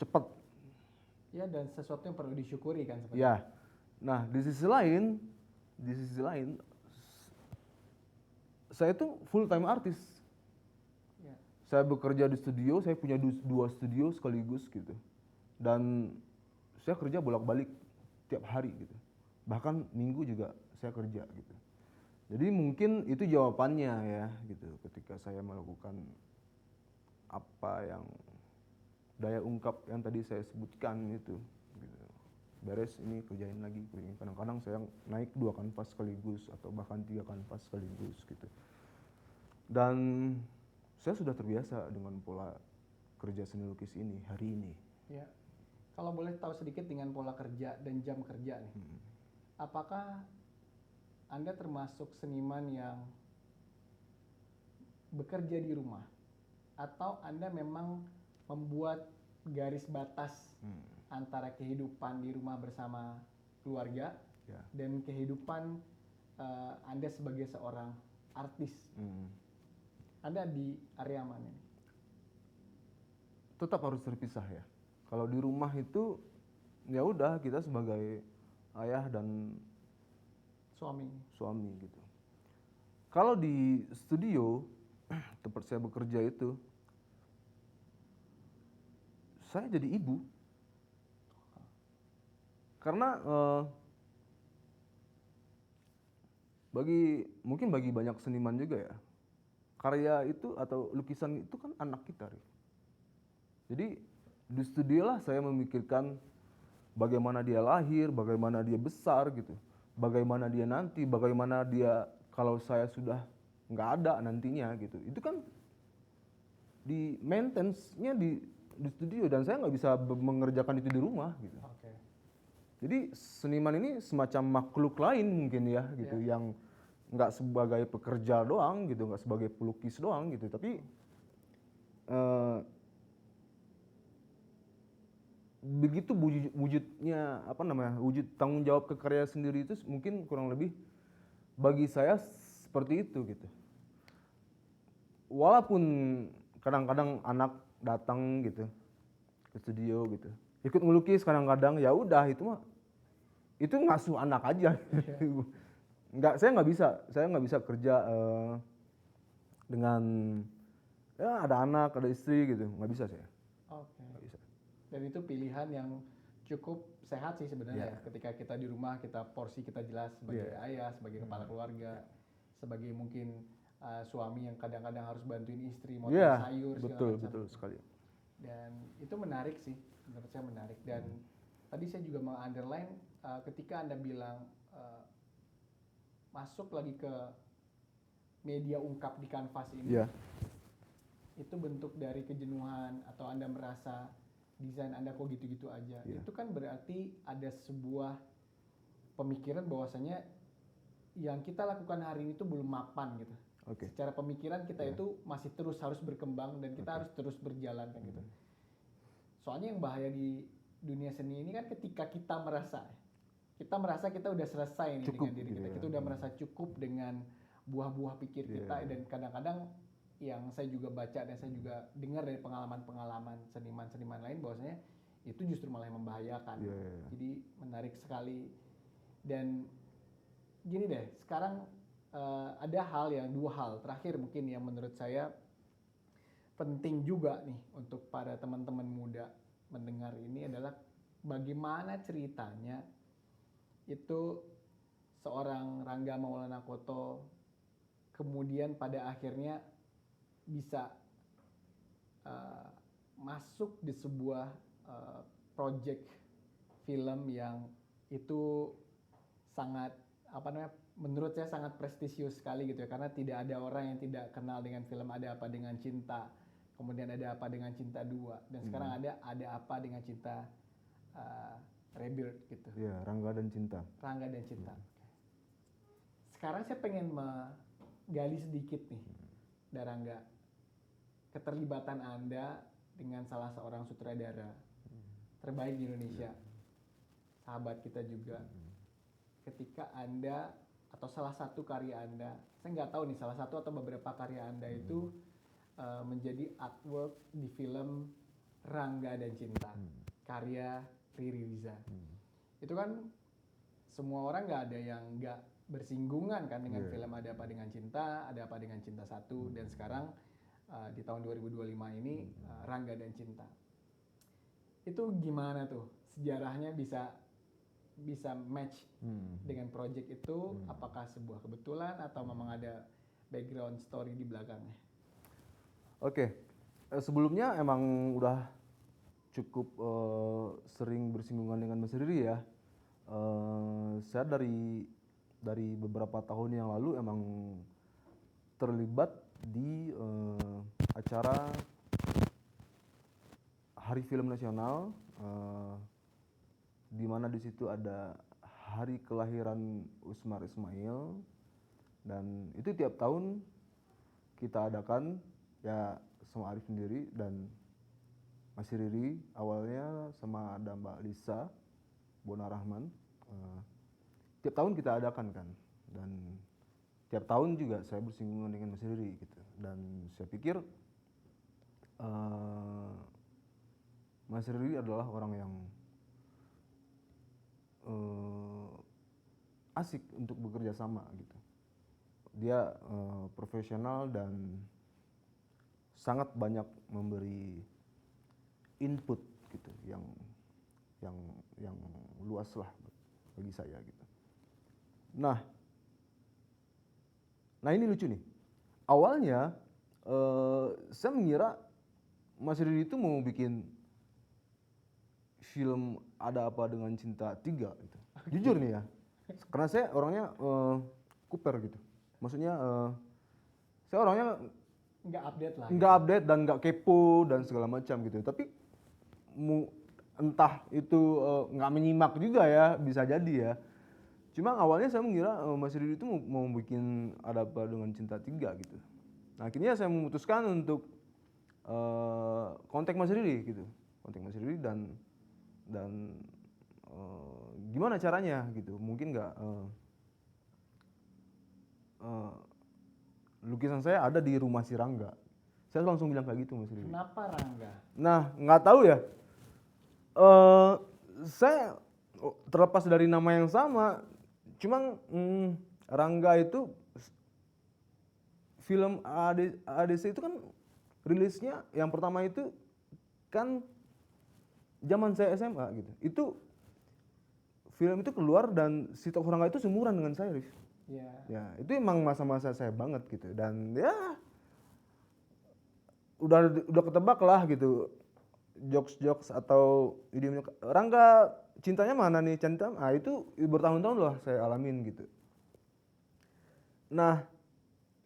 cepat. Ya, dan sesuatu yang perlu disyukuri kan sebenarnya. Ya. Nah, di sisi lain saya itu full time artis. Ya. Saya bekerja di studio, saya punya 2 studio sekaligus gitu. Dan saya kerja bolak-balik tiap hari gitu. Bahkan minggu juga saya kerja gitu. Jadi mungkin itu jawabannya ya gitu ketika saya melakukan apa yang daya ungkap yang tadi saya sebutkan itu gitu. Beres ini kerjain lagi. Kadang-kadang saya naik 2 kanvas sekaligus atau bahkan 3 kanvas sekaligus gitu. Dan saya sudah terbiasa dengan pola kerja seni lukis ini hari ini. Ya. Kalau boleh tahu sedikit dengan pola kerja dan jam kerja nih. Apakah Anda termasuk seniman yang bekerja di rumah atau Anda memang membuat garis batas antara kehidupan di rumah bersama keluarga Ya. dan kehidupan Anda sebagai seorang artis? Anda di area mana nih? Tetap harus terpisah ya. Kalau di rumah itu ya udah kita sebagai ayah dan suami gitu. Kalau di studio tempat saya bekerja itu saya jadi ibu. Karena mungkin bagi banyak seniman juga ya, karya itu atau lukisan itu kan anak kita, Rif. Jadi di studio lah saya memikirkan bagaimana dia lahir, bagaimana dia besar gitu, bagaimana dia nanti, bagaimana dia kalau saya sudah nggak ada nantinya gitu. Itu kan di maintenance-nya di studio dan saya nggak bisa mengerjakan itu di rumah gitu. Oke. Jadi seniman ini semacam makhluk lain mungkin ya gitu, yang nggak sebagai pekerja doang gitu, nggak sebagai pelukis doang gitu, tapi begitu wujudnya apa namanya, wujud tanggung jawab ke karya sendiri itu mungkin kurang lebih bagi saya seperti itu gitu. Walaupun kadang-kadang anak datang gitu ke studio gitu, ikut melukis kadang-kadang, ya udah itu mah itu ngasuh anak aja. Saya nggak bisa kerja dengan ya ada anak, ada istri gitu, nggak bisa saya. Oke. Nggak bisa. Dan itu pilihan yang cukup sehat sih sebenarnya ya. Ketika kita di rumah, kita porsi kita jelas sebagai ayah, sebagai kepala keluarga, sebagai mungkin suami yang kadang-kadang harus bantuin istri motong sayur segala macam. Betul sekali. Dan itu menarik sih, menurut saya menarik. Dan tadi saya juga mau underline ketika Anda bilang masuk lagi ke media ungkap di kanvas ini, itu bentuk dari kejenuhan atau Anda merasa desain Anda kok gitu-gitu aja. Itu kan berarti ada sebuah pemikiran bahwasanya yang kita lakukan hari ini itu belum mapan gitu. Secara pemikiran kita itu masih terus harus berkembang dan kita harus terus berjalan kan gitu. Soalnya yang bahaya di dunia seni ini kan ketika kita merasa kita udah selesai nih dengan diri kita. Kita udah merasa cukup dengan buah-buah pikir kita dan kadang-kadang yang saya juga baca dan saya juga dengar dari pengalaman-pengalaman seniman-seniman lain bahwasanya itu justru malah yang membahayakan. Jadi menarik sekali. Dan gini deh, sekarang ada dua hal terakhir mungkin yang menurut saya penting juga nih untuk para teman-teman muda mendengar ini adalah bagaimana ceritanya itu seorang Rangga Maulana Koto kemudian pada akhirnya bisa masuk di sebuah project film yang itu sangat menurut saya sangat prestisius sekali gitu ya, karena tidak ada orang yang tidak kenal dengan film Ada Apa Dengan Cinta, kemudian Ada Apa Dengan Cinta 2 dan sekarang ada Apa Dengan Cinta Rebirth gitu. Rangga dan Cinta. Sekarang saya pengen menggali sedikit nih, Darangga, keterlibatan Anda dengan salah seorang sutradara terbaik di Indonesia, sahabat kita juga. Ketika Anda atau salah satu karya Anda, saya nggak tahu nih salah satu atau beberapa karya Anda itu menjadi artwork di film Rangga dan Cinta, karya Riri Riza. Itu kan semua orang nggak ada yang nggak bersinggungan kan dengan film Ada Apa Dengan Cinta, Ada Apa Dengan Cinta 1, dan sekarang di tahun 2025 ini Rangga dan Cinta. Itu gimana tuh sejarahnya bisa match dengan project itu? Apakah sebuah kebetulan atau memang ada background story di belakangnya? Oke, sebelumnya emang udah cukup sering bersinggungan dengan Mas Riri ya. Saya dari beberapa tahun yang lalu emang terlibat di acara Hari Film Nasional, di mana di situ ada hari kelahiran Usmar Ismail, dan itu tiap tahun kita adakan ya sama Arif sendiri dan Mas Riri awalnya sama ada Mbak Lisa Bona Rahman. Tiap tahun kita adakan kan, dan tiap tahun juga saya bersinggungan dengan Mas Riri gitu, dan saya pikir Mas Riri adalah orang yang asik untuk bekerja sama gitu. Dia profesional dan sangat banyak memberi input gitu yang luas lah bagi saya gitu. Nah ini lucu nih. Awalnya saya mengira Mas Riri itu mau bikin film Ada Apa Dengan Cinta 3 gitu. Jujur nih ya. Karena saya orangnya kuper gitu. Maksudnya saya orangnya nggak update dan nggak kepo dan segala macam gitu. Tapi entah itu nggak menyimak juga ya, bisa jadi ya. Cuma awalnya saya mengira Mas Riri itu mau bikin Ada Apa Dengan Cinta 3 gitu. Nah akhirnya saya memutuskan untuk kontak Mas Riri gitu. Kontak Mas Riri dan gimana caranya gitu. Mungkin nggak lukisan saya ada di rumah si Rangga. Saya langsung bilang kayak gitu Mas Riri. Kenapa Rangga? Nah nggak tahu ya. Saya terlepas dari nama yang sama, cuma Rangga itu film ADC itu kan rilisnya yang pertama itu kan zaman saya SMA gitu. Itu film itu keluar dan si tokoh Rangga itu seumuran dengan saya, Rif. Iya. Ya, itu emang masa-masa saya banget gitu, dan ya udah ketebak lah gitu. Jokes atau idiomnya Rangga cintanya mana nih, cinta, itu bertahun-tahun lah saya alamin gitu. Nah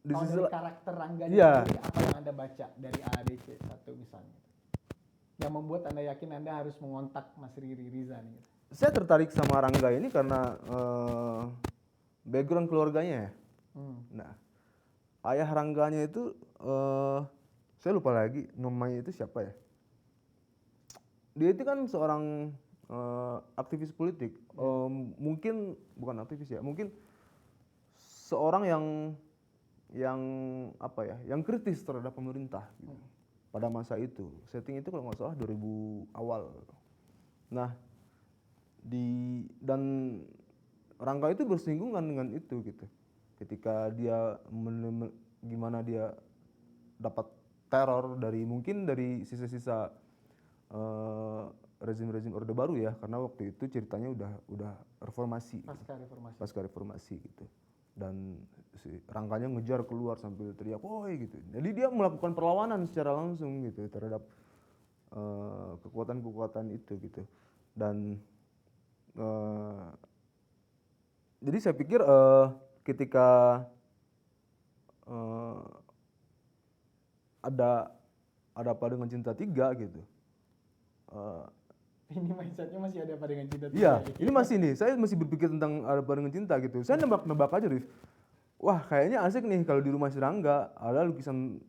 di dari karakter Rangga sendiri, apa yang Anda baca dari ADC 1 misalnya yang membuat Anda yakin Anda harus mengontak Mas Riri Riza nih? Saya tertarik sama Rangga ini karena background keluarganya ya. Nah ayah Rangganya itu saya lupa lagi namanya itu siapa ya. Dia itu kan seorang aktivis politik, mungkin bukan aktivis ya, mungkin seorang yang apa ya, yang kritis terhadap pemerintah gitu. Pada masa itu, setting itu kalau nggak salah 2000 awal. Nah dan Rangga itu bersinggungan dengan itu gitu. Ketika dia gimana dia dapat teror mungkin dari sisa-sisa rezim-rezim Orde Baru ya, karena waktu itu ceritanya udah reformasi. Pasca reformasi gitu. Dan si Rangganya ngejar keluar sambil teriak, "Woi!" gitu. Jadi dia melakukan perlawanan secara langsung gitu terhadap kekuatan-kekuatan itu gitu. Dan jadi saya pikir ketika ada Apa Dengan Cinta 3 gitu. Ini mindsetnya masih Ada Apa Dengan Cinta 3. Iya, ini masih nih, saya masih berpikir tentang Ada Apa Dengan Cinta gitu. Saya nebak-nebak aja, Rif. Wah, kayaknya asik nih kalau di rumah si Rangga ada lukisan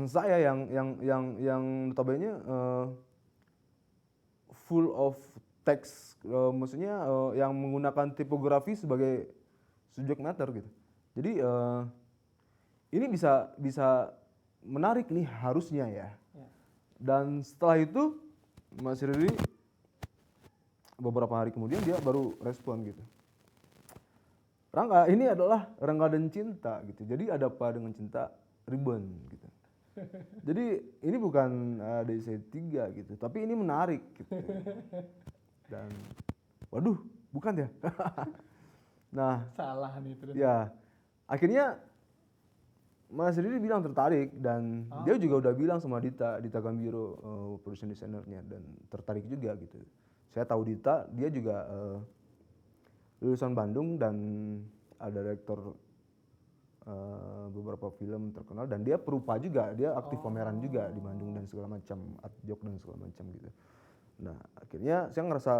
saya yang notabene full of text, maksudnya yang menggunakan tipografi sebagai subject matter gitu. Jadi ini bisa menarik nih harusnya ya. Ya. Dan setelah itu Mas Riri beberapa hari kemudian dia baru respon gitu. Rangga, ini adalah Rangga dan Cinta gitu. Jadi ada apa dengan cinta ribbon gitu. Jadi ini bukan DC3 gitu, tapi ini menarik gitu. Dan waduh, bukan ya? Nah, Salah nih terus. ya akhirnya Mas Riri bilang tertarik dan dia juga udah bilang sama Dita Gambiro, production designernya, dan tertarik juga gitu. Saya tahu Dita, dia juga lulusan Bandung dan ada direktur beberapa film terkenal dan dia perupa juga, dia aktif pameran juga di Bandung dan segala macam, art jok dan segala macam gitu. Nah akhirnya saya ngerasa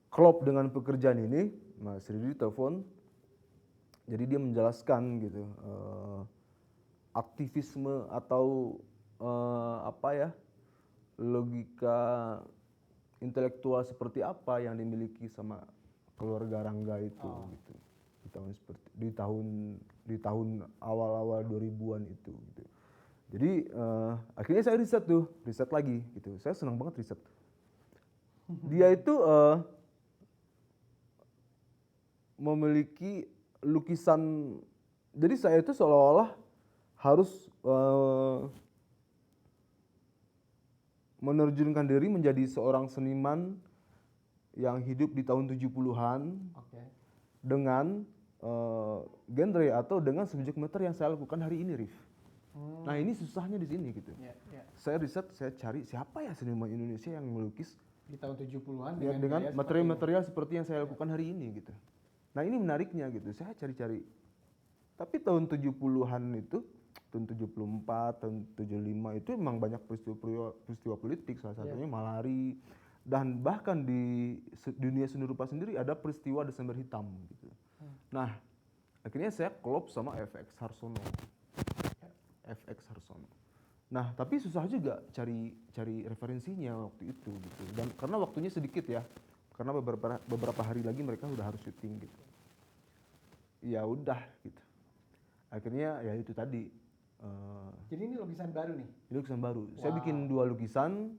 klop dengan pekerjaan ini, Mas Riri telepon. Jadi dia menjelaskan gitu aktivisme atau apa ya, logika intelektual seperti apa yang dimiliki sama keluarga Rangga itu gitu. Di tahun awal-awal 2000-an itu gitu. Jadi akhirnya saya riset lagi gitu. Saya senang banget riset. Dia itu memiliki lukisan, jadi saya itu seolah-olah harus menerjunkan diri menjadi seorang seniman yang hidup di tahun 70-an Oke. dengan genre atau dengan subjek matter yang saya lakukan hari ini, Rif. Nah ini susahnya di sini gitu. Ya, ya. Saya riset, saya cari siapa ya seniman Indonesia yang melukis Di tahun 70-an ya, dengan gaya seperti material-material seperti yang saya lakukan hari ini gitu. Nah ini menariknya gitu, saya cari-cari. Tapi tahun 70-an itu, tahun 74, tahun 75 itu memang banyak peristiwa politik, salah satunya malari. Dan bahkan di dunia seni rupa sendiri ada peristiwa Desember Hitam gitu. Nah akhirnya saya klop sama FX Harsono. FX Harsono. Nah tapi susah juga cari referensinya waktu itu gitu. Dan karena waktunya sedikit ya. Karena beberapa hari lagi mereka udah harus syuting gitu. Ya udah gitu. Akhirnya ya itu tadi. Jadi ini lukisan baru nih. Ini lukisan baru. Saya bikin 2 lukisan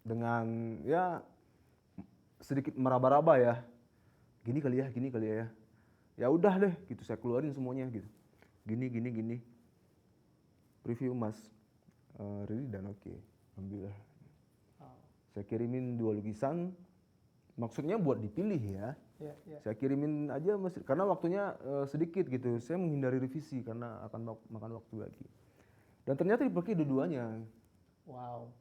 dengan ya sedikit meraba-raba ya. Gini kali ya. Ya udah deh gitu, saya keluarin semuanya gitu. Gini. Preview Mas Riri dan oke. Alhamdulillah. Saya kirimin 2 lukisan, maksudnya buat dipilih ya. Ya. Saya kirimin aja karena waktunya sedikit gitu. Saya menghindari revisi karena akan makan waktu lagi. Dan ternyata dipakai dua-duanya Wow.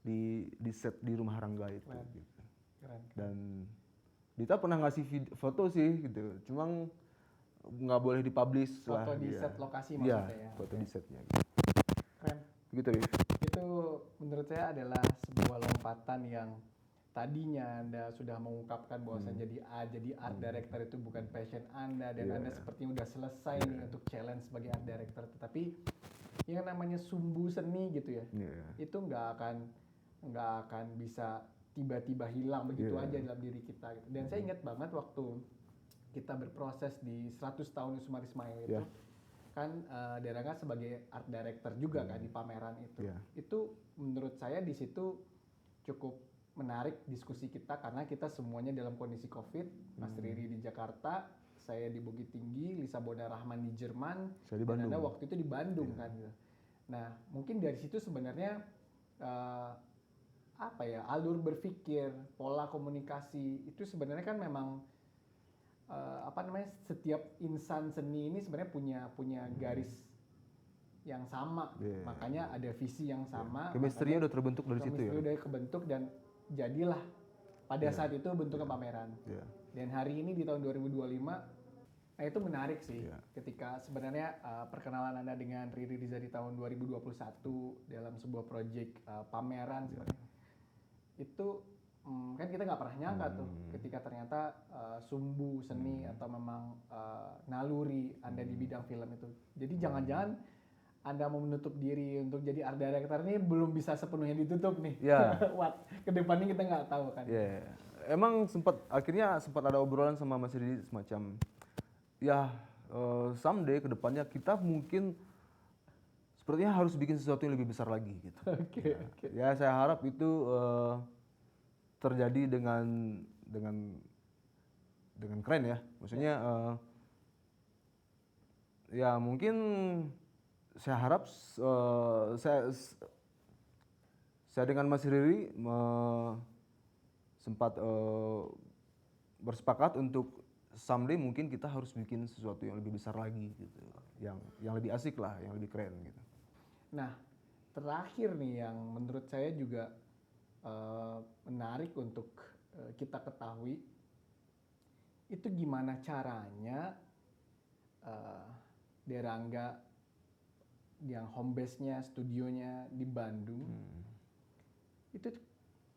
di set di rumah Rangga itu. Keren. Gitu. Keren. Dan Dita pernah ngasih foto sih gitu. Cuma nggak boleh dipublish lah. Foto di dia. set lokasi Iya, maksudnya ya. foto di setnya. Gitu. Keren. Begitu Rif. Itu menurut saya adalah sebuah lompatan yang tadinya Anda sudah mengungkapkan bahwasannya jadi art director itu bukan passion Anda dan Anda sepertinya udah selesai nih untuk challenge sebagai art director, tetapi yang namanya sumbu seni gitu ya. Itu nggak akan bisa tiba-tiba hilang begitu aja dalam diri kita gitu. Dan saya ingat banget waktu kita berproses di 100 tahun Usmar Ismail itu kan Derangga sebagai art director juga kan di pameran itu. Itu menurut saya di situ cukup menarik diskusi kita karena kita semuanya dalam kondisi COVID. Mas Riri di Jakarta, saya di Bukit Tinggi, Lisa Bona Rahman di Jerman, saya di Bandung. dan Anda waktu itu di Bandung kan. Nah mungkin dari situ sebenarnya apa ya, alur berpikir, pola komunikasi itu sebenarnya kan memang setiap insan seni ini sebenarnya punya garis yang sama, makanya ada visi yang sama. Chemistry-nya udah terbentuk dari situ ya. Udah kebentuk dan jadilah pada saat itu bentuknya pameran. Dan hari ini di tahun 2025, nah itu menarik sih ketika sebenarnya perkenalan Anda dengan Riri Riza di tahun 2021 dalam sebuah proyek pameran sebenarnya. Itu kan kita nggak pernah nyangka tuh ketika ternyata sumbu seni atau memang naluri Anda di bidang film itu. Jadi jangan-jangan Anda mau menutup diri untuk jadi art director ini belum bisa sepenuhnya ditutup nih. Ya. Kedepannya kita nggak tahu kan. Ya, emang akhirnya sempat ada obrolan sama Mas Ridi semacam ya someday kedepannya kita mungkin sepertinya harus bikin sesuatu yang lebih besar lagi gitu. Oke. Ya saya harap itu terjadi dengan keren ya. Maksudnya ya mungkin saya harap saya dengan Mas Riri sempat bersepakat untuk someday mungkin kita harus bikin sesuatu yang lebih besar lagi gitu, yang lebih asik lah, yang lebih keren gitu. Nah, terakhir nih yang menurut saya juga menarik untuk kita ketahui, itu gimana caranya Derangga yang home base-nya, studionya di Bandung, itu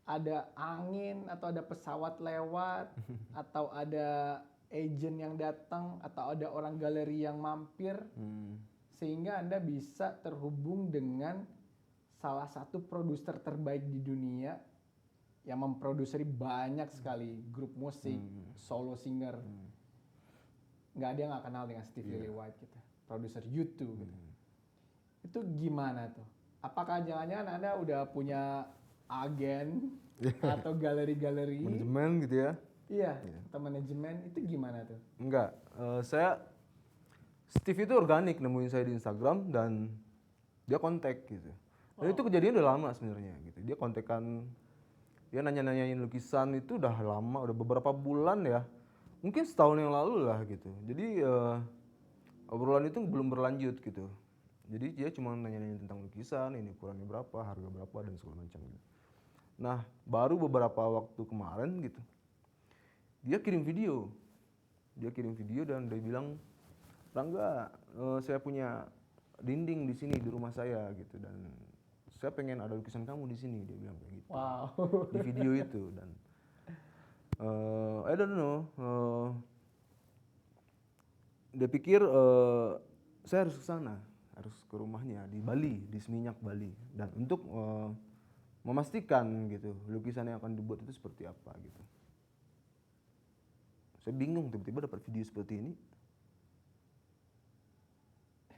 ada angin atau ada pesawat lewat atau ada agent yang datang atau ada orang galeri yang mampir sehingga Anda bisa terhubung dengan salah satu produser terbaik di dunia yang memproduksi banyak sekali grup musik, solo singer. Nggak ada yang nggak kenal dengan Steve Lillywhite gitu, produser U2 gitu. Itu gimana tuh? Apakah jangan-jangan Anda udah punya agen atau galeri-galeri? Manajemen gitu ya? Iya, atau manajemen itu gimana tuh? Enggak, Steve itu organik nemuin saya di Instagram dan dia kontak gitu. Dan itu kejadian udah lama sebenarnya gitu. Dia kontekan, dia nanya-nanyain lukisan itu udah lama, udah beberapa bulan ya. Mungkin setahun yang lalu lah gitu. Jadi obrolan itu belum berlanjut gitu. Jadi dia cuma nanya-nanya tentang lukisan, ini ukurannya berapa, harga berapa dan segala macam gitu. Nah, baru beberapa waktu kemarin gitu, dia kirim video. Dia kirim video dan dia bilang, Rangga, saya punya dinding di sini di rumah saya gitu dan saya pengen ada lukisan kamu di sini, dia bilang kayak gitu. Wow. Di video itu dan I don't know, dia pikir saya harus ke sana, harus ke rumahnya di Bali, di Seminyak Bali dan untuk memastikan gitu lukisan yang akan dibuat itu seperti apa gitu. Saya bingung tiba-tiba dapat video seperti ini.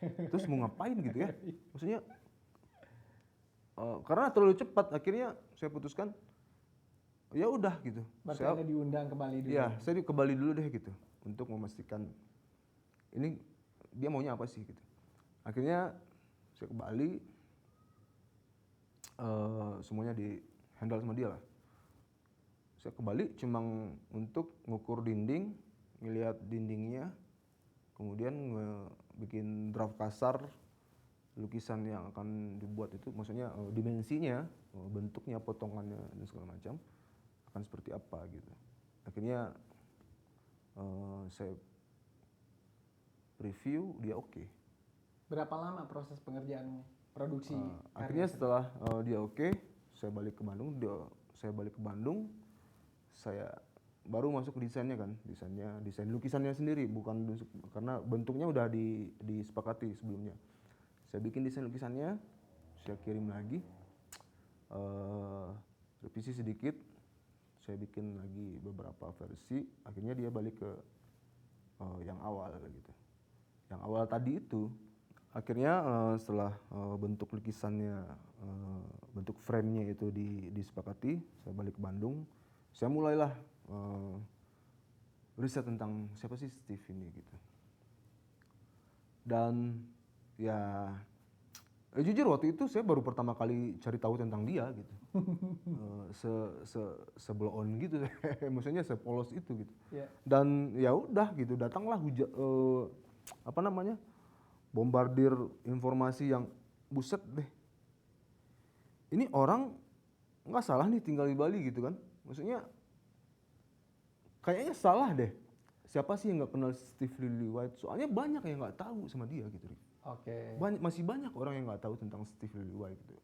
Terus mau ngapain gitu ya? Maksudnya karena terlalu cepat akhirnya saya putuskan ya udah gitu. Berarti Anda diundang ke Bali dulu. Iya, saya ke Bali dulu deh gitu untuk memastikan ini dia maunya apa sih gitu. Akhirnya saya ke Bali, semuanya di handle sama dia lah. Saya ke Bali cuma untuk ngukur dinding, ngelihat dindingnya, kemudian bikin draft kasar lukisan yang akan dibuat itu, maksudnya dimensinya, bentuknya, potongannya dan segala macam akan seperti apa gitu. Akhirnya saya review, dia oke. Berapa lama proses pengerjaan produksi? Akhirnya setelah dia oke, saya balik ke Bandung. Saya baru masuk ke desainnya kan, desain lukisannya sendiri, bukan karena bentuknya udah disepakati sebelumnya. Saya bikin desain lukisannya, saya kirim lagi, revisi sedikit, saya bikin lagi beberapa versi. Akhirnya dia balik ke yang awal gitu. Yang awal tadi itu, akhirnya setelah bentuk lukisannya, bentuk frame-nya itu disepakati, saya balik ke Bandung. Saya mulailah riset tentang siapa sih Steve ini gitu. Dan ya jujur waktu itu saya baru pertama kali cari tahu tentang dia gitu. Seblow on gitu, maksudnya sepolos itu gitu. Yeah. Dan ya udah gitu, datanglah bombardir informasi yang buset deh. Ini orang nggak salah nih tinggal di Bali gitu kan. Maksudnya kayaknya salah deh. Siapa sih yang nggak kenal Steve Lillywhite? Soalnya banyak yang nggak tahu sama dia gitu. Oke. Masih banyak orang yang nggak tahu tentang Steve Lillywhite gitu.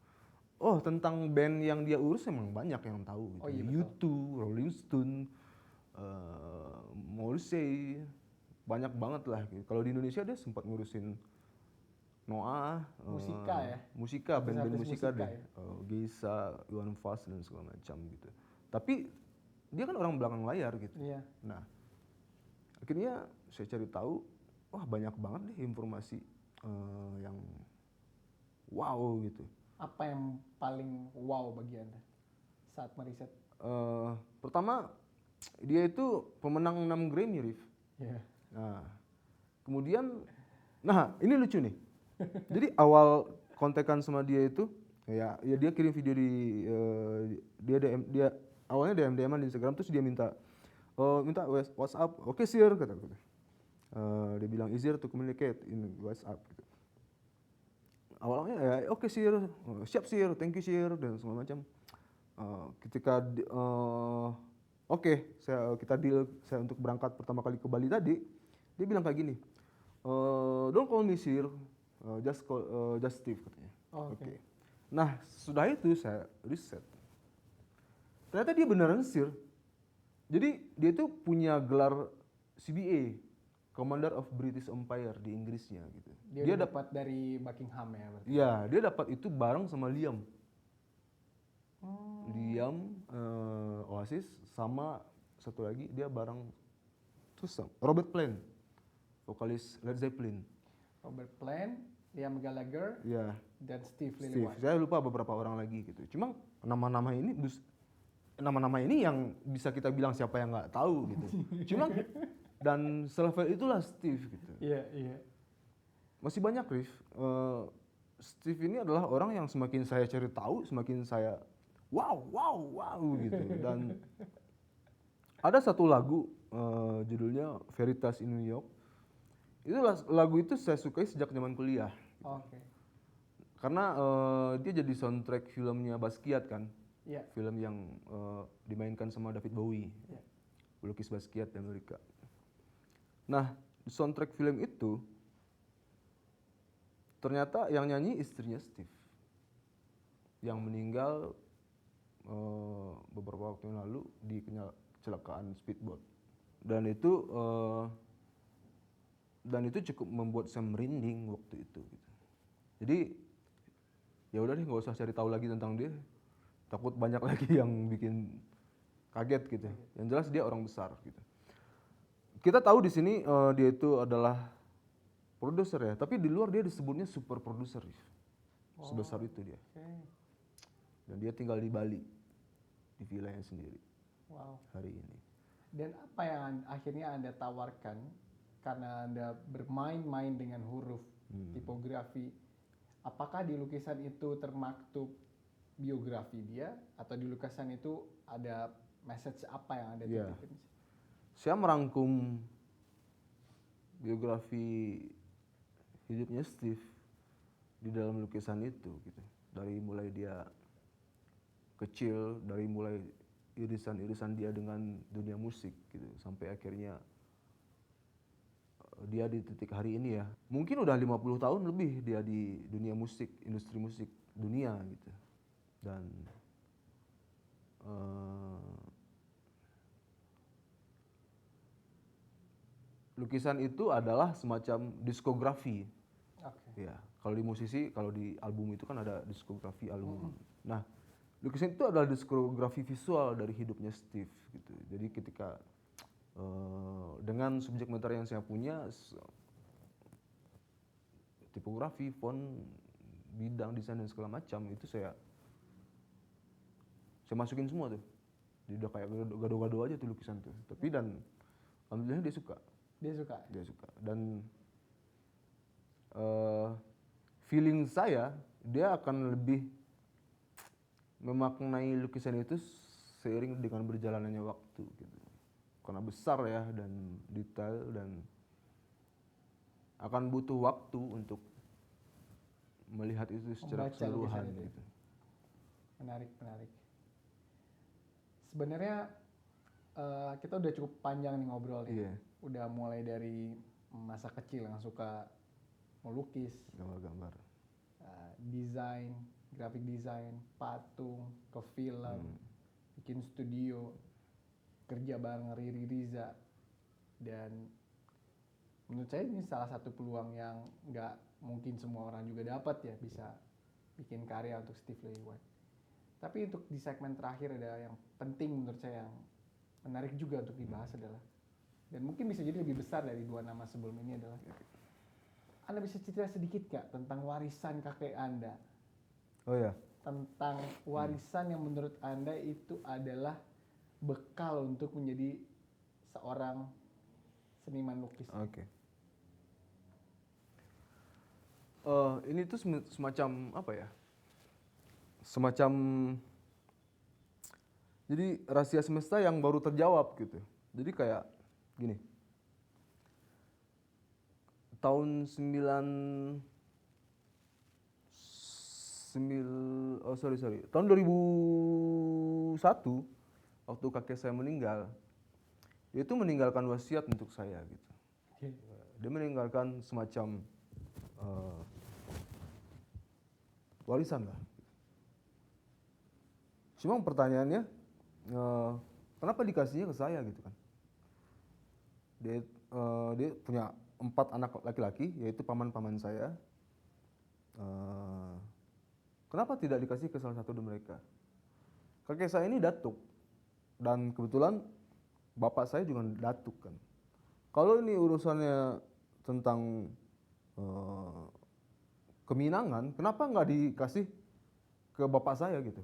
Oh, tentang band yang dia urus emang banyak yang tahu gitu. Oh, iya, U2, Rolling Stone, Morrissey, banyak banget lah gitu. Kalau di Indonesia dia sempat ngurusin Noah, Musika ya? Musika, band-band Artis-artis musika musika deh, ya? Geisha, Iwan Fals dan segala macam gitu. Tapi dia kan orang belakang layar gitu. Iya. Nah, akhirnya saya cari tahu, wah banyak banget deh informasi yang wow gitu. Apa yang paling wow bagi Anda saat meriset? Pertama, dia itu pemenang 6 Grammy, Rif. Iya. Nah, kemudian, nah ini lucu nih. Jadi awal kontekan sama dia itu, ya dia kirim video di dia awalnya DM-an di Instagram, terus dia minta WhatsApp, oke sir kata aku. Dia bilang easier to communicate in WhatsApp. Gitu. Awalnya ya oke sir, siap sir, thank you sir dan segala macam. Ketika kita deal saya untuk berangkat pertama kali ke Bali tadi, dia bilang kayak gini, don't call me sir, just Steve katanya. Oh, Oke. Nah sudah itu saya riset, ternyata dia beneran sir. Jadi dia itu punya gelar CBA, Commander of British Empire di Inggrisnya gitu. Dia dapat dari Buckingham ya berarti. Iya, dia dapat itu bareng sama Liam. Liam, Oasis, sama satu lagi dia bareng Robert Plant, vokalis Led Zeppelin. Robert Plant, Liam Gallagher, Iya. dan Steve Steve. Lillywhite. Saya lupa beberapa orang lagi gitu. Cuma nama-nama ini yang bisa kita bilang siapa yang nggak tahu gitu. Cuma dan selevel itulah Steve gitu. Iya, iya. Masih banyak, Rif. Steve ini adalah orang yang semakin saya cari tahu, semakin saya wow gitu. Dan ada satu lagu judulnya Veritas in New York. Lagu itu saya sukai sejak zaman kuliah. Oke. Karena dia jadi soundtrack filmnya Basquiat kan. Iya. Film yang dimainkan sama David Bowie. Iya. Pelukis Basquiat di Amerika. Nah, di soundtrack film itu ternyata yang nyanyi istrinya Steve yang meninggal beberapa waktu yang lalu di kecelakaan speedboat. Dan itu cukup membuat saya merinding waktu itu gitu. Jadi ya udah deh, nggak usah cari tahu lagi tentang dia, takut banyak lagi yang bikin kaget gitu. Yang jelas dia orang besar gitu. Kita tahu di sini dia itu adalah produser ya, tapi di luar dia disebutnya super produser. Sebesar itu dia. Oke. Dan dia tinggal di Bali, di vilanya sendiri. Wow. Hari ini. Dan apa yang akhirnya Anda tawarkan karena Anda bermain-main dengan huruf, tipografi? Apakah di lukisan itu termaktub biografi dia atau di lukisan itu ada message apa yang Anda titipin? Saya merangkum biografi hidupnya Steve di dalam lukisan itu gitu. Dari mulai dia kecil, dari mulai irisan-irisan dia dengan dunia musik gitu, sampai akhirnya dia di titik hari ini ya. Mungkin udah 50 tahun lebih dia di dunia musik, industri musik dunia gitu. Dan lukisan itu adalah semacam diskografi. Oke. Ya, kalau di musisi, kalau di album itu kan ada diskografi album. Nah, lukisan itu adalah diskografi visual dari hidupnya Steve gitu. Jadi ketika dengan subjek mater yang saya punya, tipografi, font, bidang desain dan segala macam itu saya masukin semua tuh. Jadi udah kayak gado-gado aja tuh lukisan tuh. Tapi dan alhamdulillah dia suka. Dia suka. Dan feeling saya dia akan lebih memaknai lukisan itu seiring dengan berjalannya waktu gitu. Karena besar ya dan detail dan akan butuh waktu untuk melihat itu secara Membaca keseluruhan lukisan itu. gitu. Menarik. Sebenarnya kita udah cukup panjang nih ngobrol nih. Iya. Udah mulai dari masa kecil yang suka melukis, Gambar-gambar. desain, graphic design, patung, ke film, bikin studio, kerja bareng Riri Riza, dan menurut saya ini salah satu peluang yang nggak mungkin semua orang juga dapat ya bisa bikin karya untuk Steve Lillywhite. Tapi untuk di segmen terakhir ada yang penting menurut saya yang menarik juga untuk dibahas adalah, dan mungkin bisa jadi lebih besar dari dua nama sebelum ini adalah, Anda bisa cerita sedikit gak tentang warisan kakek Anda? Oh ya. Tentang warisan yang menurut Anda itu adalah bekal untuk menjadi seorang seniman lukis. Oke. Ini tuh semacam apa ya? Semacam jadi rahasia semesta yang baru terjawab gitu. Jadi kayak gini. Tahun tahun 2001 waktu kakek saya meninggal, dia itu meninggalkan wasiat untuk saya gitu. Oke. Dia meninggalkan semacam warisan lah. Cuma pertanyaannya, kenapa dikasihnya ke saya gitu kan? Dia punya 4 anak laki-laki, yaitu paman-paman saya. Kenapa tidak dikasih ke salah satu dari mereka? Kakek saya ini datuk, dan kebetulan bapak saya juga datuk kan. Kalau ini urusannya tentang keminangan, kenapa nggak dikasih ke bapak saya gitu?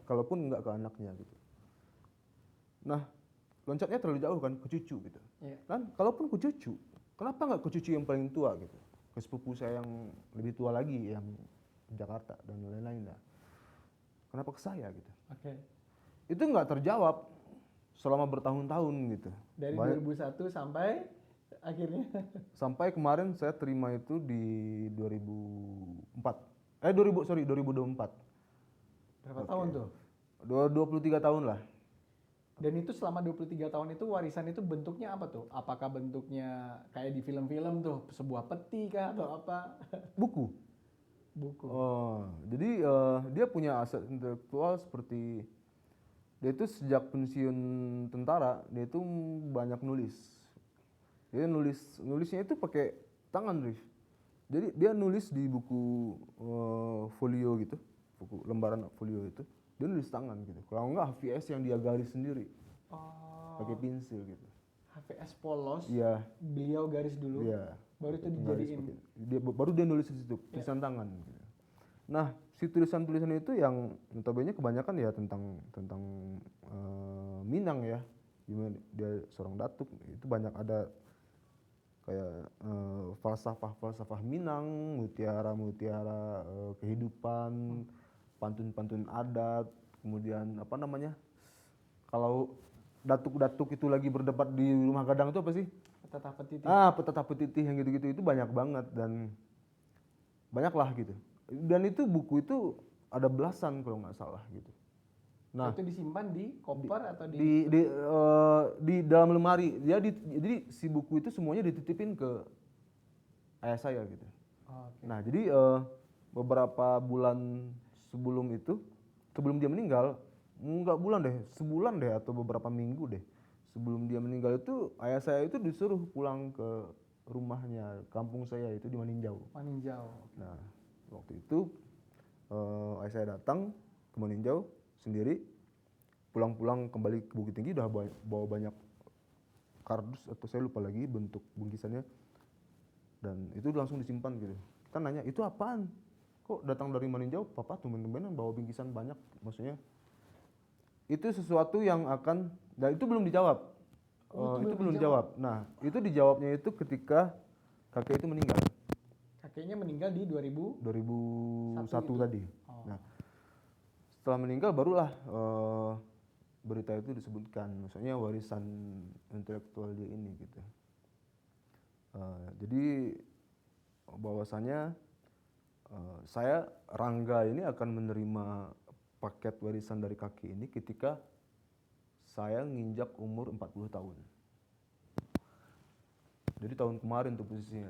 Kalaupun nggak ke anaknya gitu. Nah, loncatnya terlalu jauh kan ke cucu gitu. Iya. Kan, kalaupun ke cucu, kenapa nggak ke cucu yang paling tua gitu? Ke sepupu saya yang lebih tua lagi yang di Jakarta dan lain-lain lah. Kenapa ke saya gitu? Oke. Itu nggak terjawab selama bertahun-tahun gitu. Dari 2001 sampai akhirnya Sampai kemarin saya terima itu di 2024. berapa tahun tuh? 23 tahun lah. Dan itu selama 23 tahun itu warisan itu bentuknya apa tuh? Apakah bentuknya kayak di film-film tuh, sebuah peti kah atau apa? Buku. Buku. Jadi dia punya aset intelektual seperti, dia itu sejak pensiun tentara, dia itu banyak nulis. Dia nulisnya itu pakai tangan, Rif. Jadi dia nulis di buku folio gitu, buku lembaran folio itu, dia nulis tangan gitu. Kalau enggak HVS yang dia garis sendiri, pakai pensil gitu. HVS polos, Iya, beliau garis dulu, iya. baru itu Garis dijadiin. baru dia nulis di situ tulisan tangan. Gitu. Nah, si tulisan-tulisan itu yang notabene kebanyakan ya tentang Minang ya, gimana dia seorang datuk, itu banyak ada kayak falsafah Minang, mutiara kehidupan, pantun adat, kemudian apa namanya, kalau datuk-datuk itu lagi berdebat di rumah gadang itu apa sih? Petata petiti. Petata petitih yang gitu-gitu itu banyak banget dan banyak lah gitu. Dan itu buku itu ada belasan kalau nggak salah gitu. Nah, Itu disimpan di koper atau di di dalam lemari. Jadi si buku itu semuanya dititipin ke ayah saya gitu. Oke. Nah, jadi beberapa bulan sebelum dia meninggal, nggak bulan deh, sebulan deh atau beberapa minggu deh sebelum dia meninggal itu, ayah saya itu disuruh pulang ke rumahnya, kampung saya itu di Maninjau. Maninjau. Nah, waktu itu ayah saya datang ke Maninjau sendiri, pulang-pulang kembali ke Bukit Tinggi udah bawa banyak kardus atau saya lupa lagi bentuk bingkisannya, dan itu langsung disimpan gitu. Kita nanya, itu apaan? Kok datang dari Maninjau? Papa tumben-tumbenan bawa bingkisan banyak, maksudnya itu sesuatu yang akan, dan itu belum dijawab. Itu belum dijawab. Nah, itu dijawabnya itu ketika kakek itu meninggal. Kakeknya meninggal di 2001 tadi. Oh. Nah, setelah meninggal barulah berita itu disebutkan, maksudnya warisan intelektual dia ini gitu. Jadi bahwasannya saya Rangga ini akan menerima paket warisan dari kakek ini ketika saya nginjak umur 40 tahun. Jadi tahun kemarin tuh posisinya.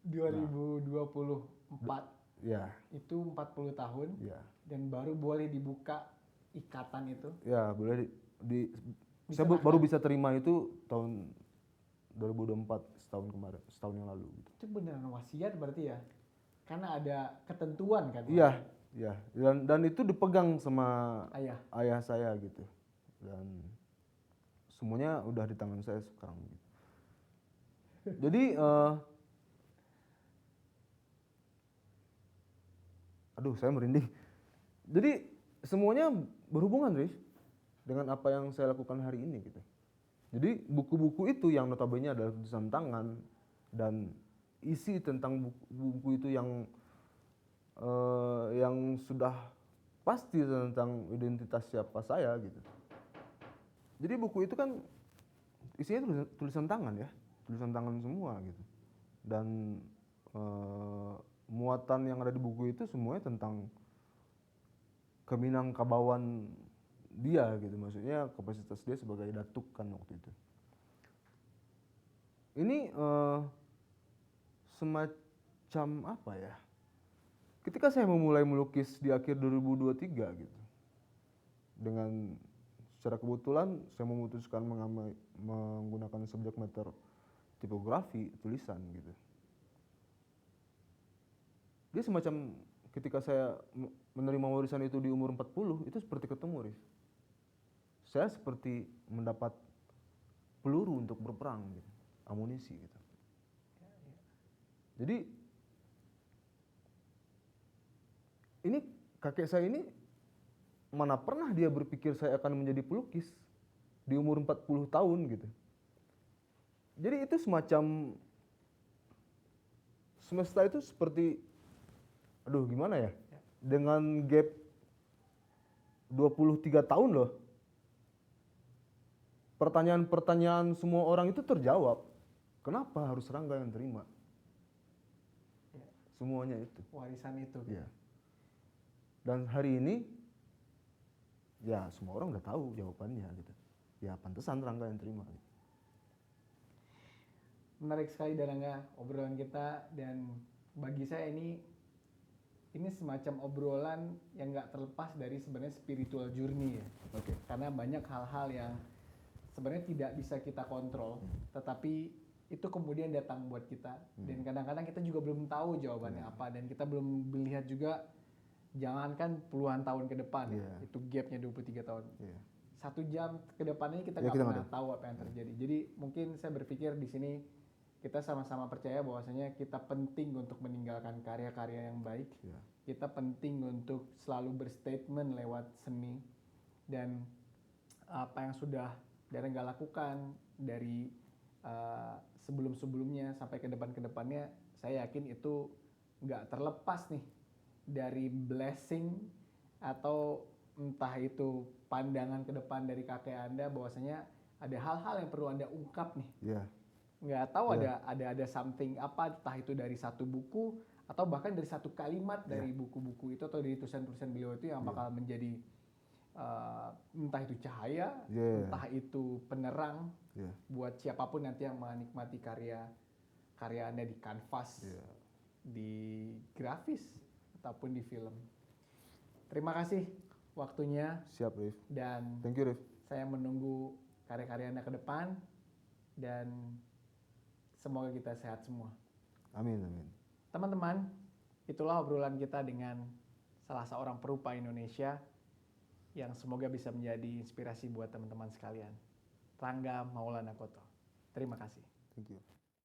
2024. Ya. Itu 40 tahun. Ya. Dan baru boleh dibuka ikatan itu. Ya, boleh saya baru bisa terima itu tahun 2024, setahun yang lalu gitu. Itu beneran wasiat berarti ya? Karena ada ketentuan kan? Iya, iya. Dan itu dipegang sama Ayah. ayah saya gitu. Dan semuanya udah di tangan saya sekarang gitu. Jadi aduh saya merinding. Jadi semuanya berhubungan, Rif, dengan apa yang saya lakukan hari ini gitu. Jadi buku-buku itu yang notabene adalah tulisan tangan dan isi tentang buku itu yang sudah pasti tentang identitas siapa saya gitu. Jadi buku itu kan isinya tulisan tangan ya, tulisan tangan semua gitu. Dan muatan yang ada di buku itu semuanya tentang keminangkabauan dia gitu, maksudnya kapasitas dia sebagai datuk kan waktu itu. Ini semacam apa ya? Ketika saya memulai melukis di akhir 2023 gitu, dengan secara kebetulan saya memutuskan menggunakan subjek matter tipografi tulisan gitu. Dia semacam ketika saya menerima warisan itu di umur 40, itu seperti ketemu, Rif. Saya seperti mendapat peluru untuk berperang gitu, amunisi gitu. Jadi ini kakek saya ini mana pernah dia berpikir saya akan menjadi pelukis di umur 40 tahun gitu. Jadi itu semacam semesta itu seperti aduh gimana ya? Dengan gap 23 tahun loh. Pertanyaan-pertanyaan semua orang itu terjawab. Kenapa harus Rangga yang terima? Ya. Semuanya itu. Warisan itu. Ya. Dan hari ini ya semua orang udah tahu jawabannya gitu. Ya pantesan Rangga yang terima. Gitu. Menarik sekali Rangga obrolan kita, dan bagi saya ini semacam obrolan yang nggak terlepas dari sebenarnya spiritual journey ya. Oke. Karena banyak hal-hal yang sebenarnya tidak bisa kita kontrol, tetapi itu kemudian datang buat kita. Dan kadang-kadang kita juga belum tahu jawabannya apa, dan kita belum melihat juga, jangankan puluhan tahun ke depan, itu gapnya 23 tahun. 1 jam ke depannya kita nggak pernah tahu apa yang terjadi. Jadi mungkin saya berpikir di sini kita sama-sama percaya bahwasanya kita penting untuk meninggalkan karya-karya yang baik. Kita penting untuk selalu berstatement lewat seni, dan apa yang sudah Rangga lakukan dari sebelum-sebelumnya sampai ke depannya, saya yakin itu nggak terlepas nih dari blessing atau entah itu pandangan ke depan dari kakek Anda, bahwasanya ada hal-hal yang perlu Anda ungkap nih. Nggak tahu ada something apa, entah itu dari satu buku atau bahkan dari satu kalimat dari buku-buku itu atau dari tulisan-tulisan beliau itu yang bakal menjadi entah itu cahaya, entah itu penerang buat siapapun nanti yang menikmati karya Anda di kanvas, di grafis ataupun di film. Terima kasih waktunya. Siap, Rif. Dan thank you, Rif. Saya menunggu karya-karya Anda ke depan, dan semoga kita sehat semua. Amin, amin. Teman-teman, itulah obrolan kita dengan salah seorang perupa Indonesia yang semoga bisa menjadi inspirasi buat teman-teman sekalian. Rangga Maulana Koto. Terima kasih. Thank you.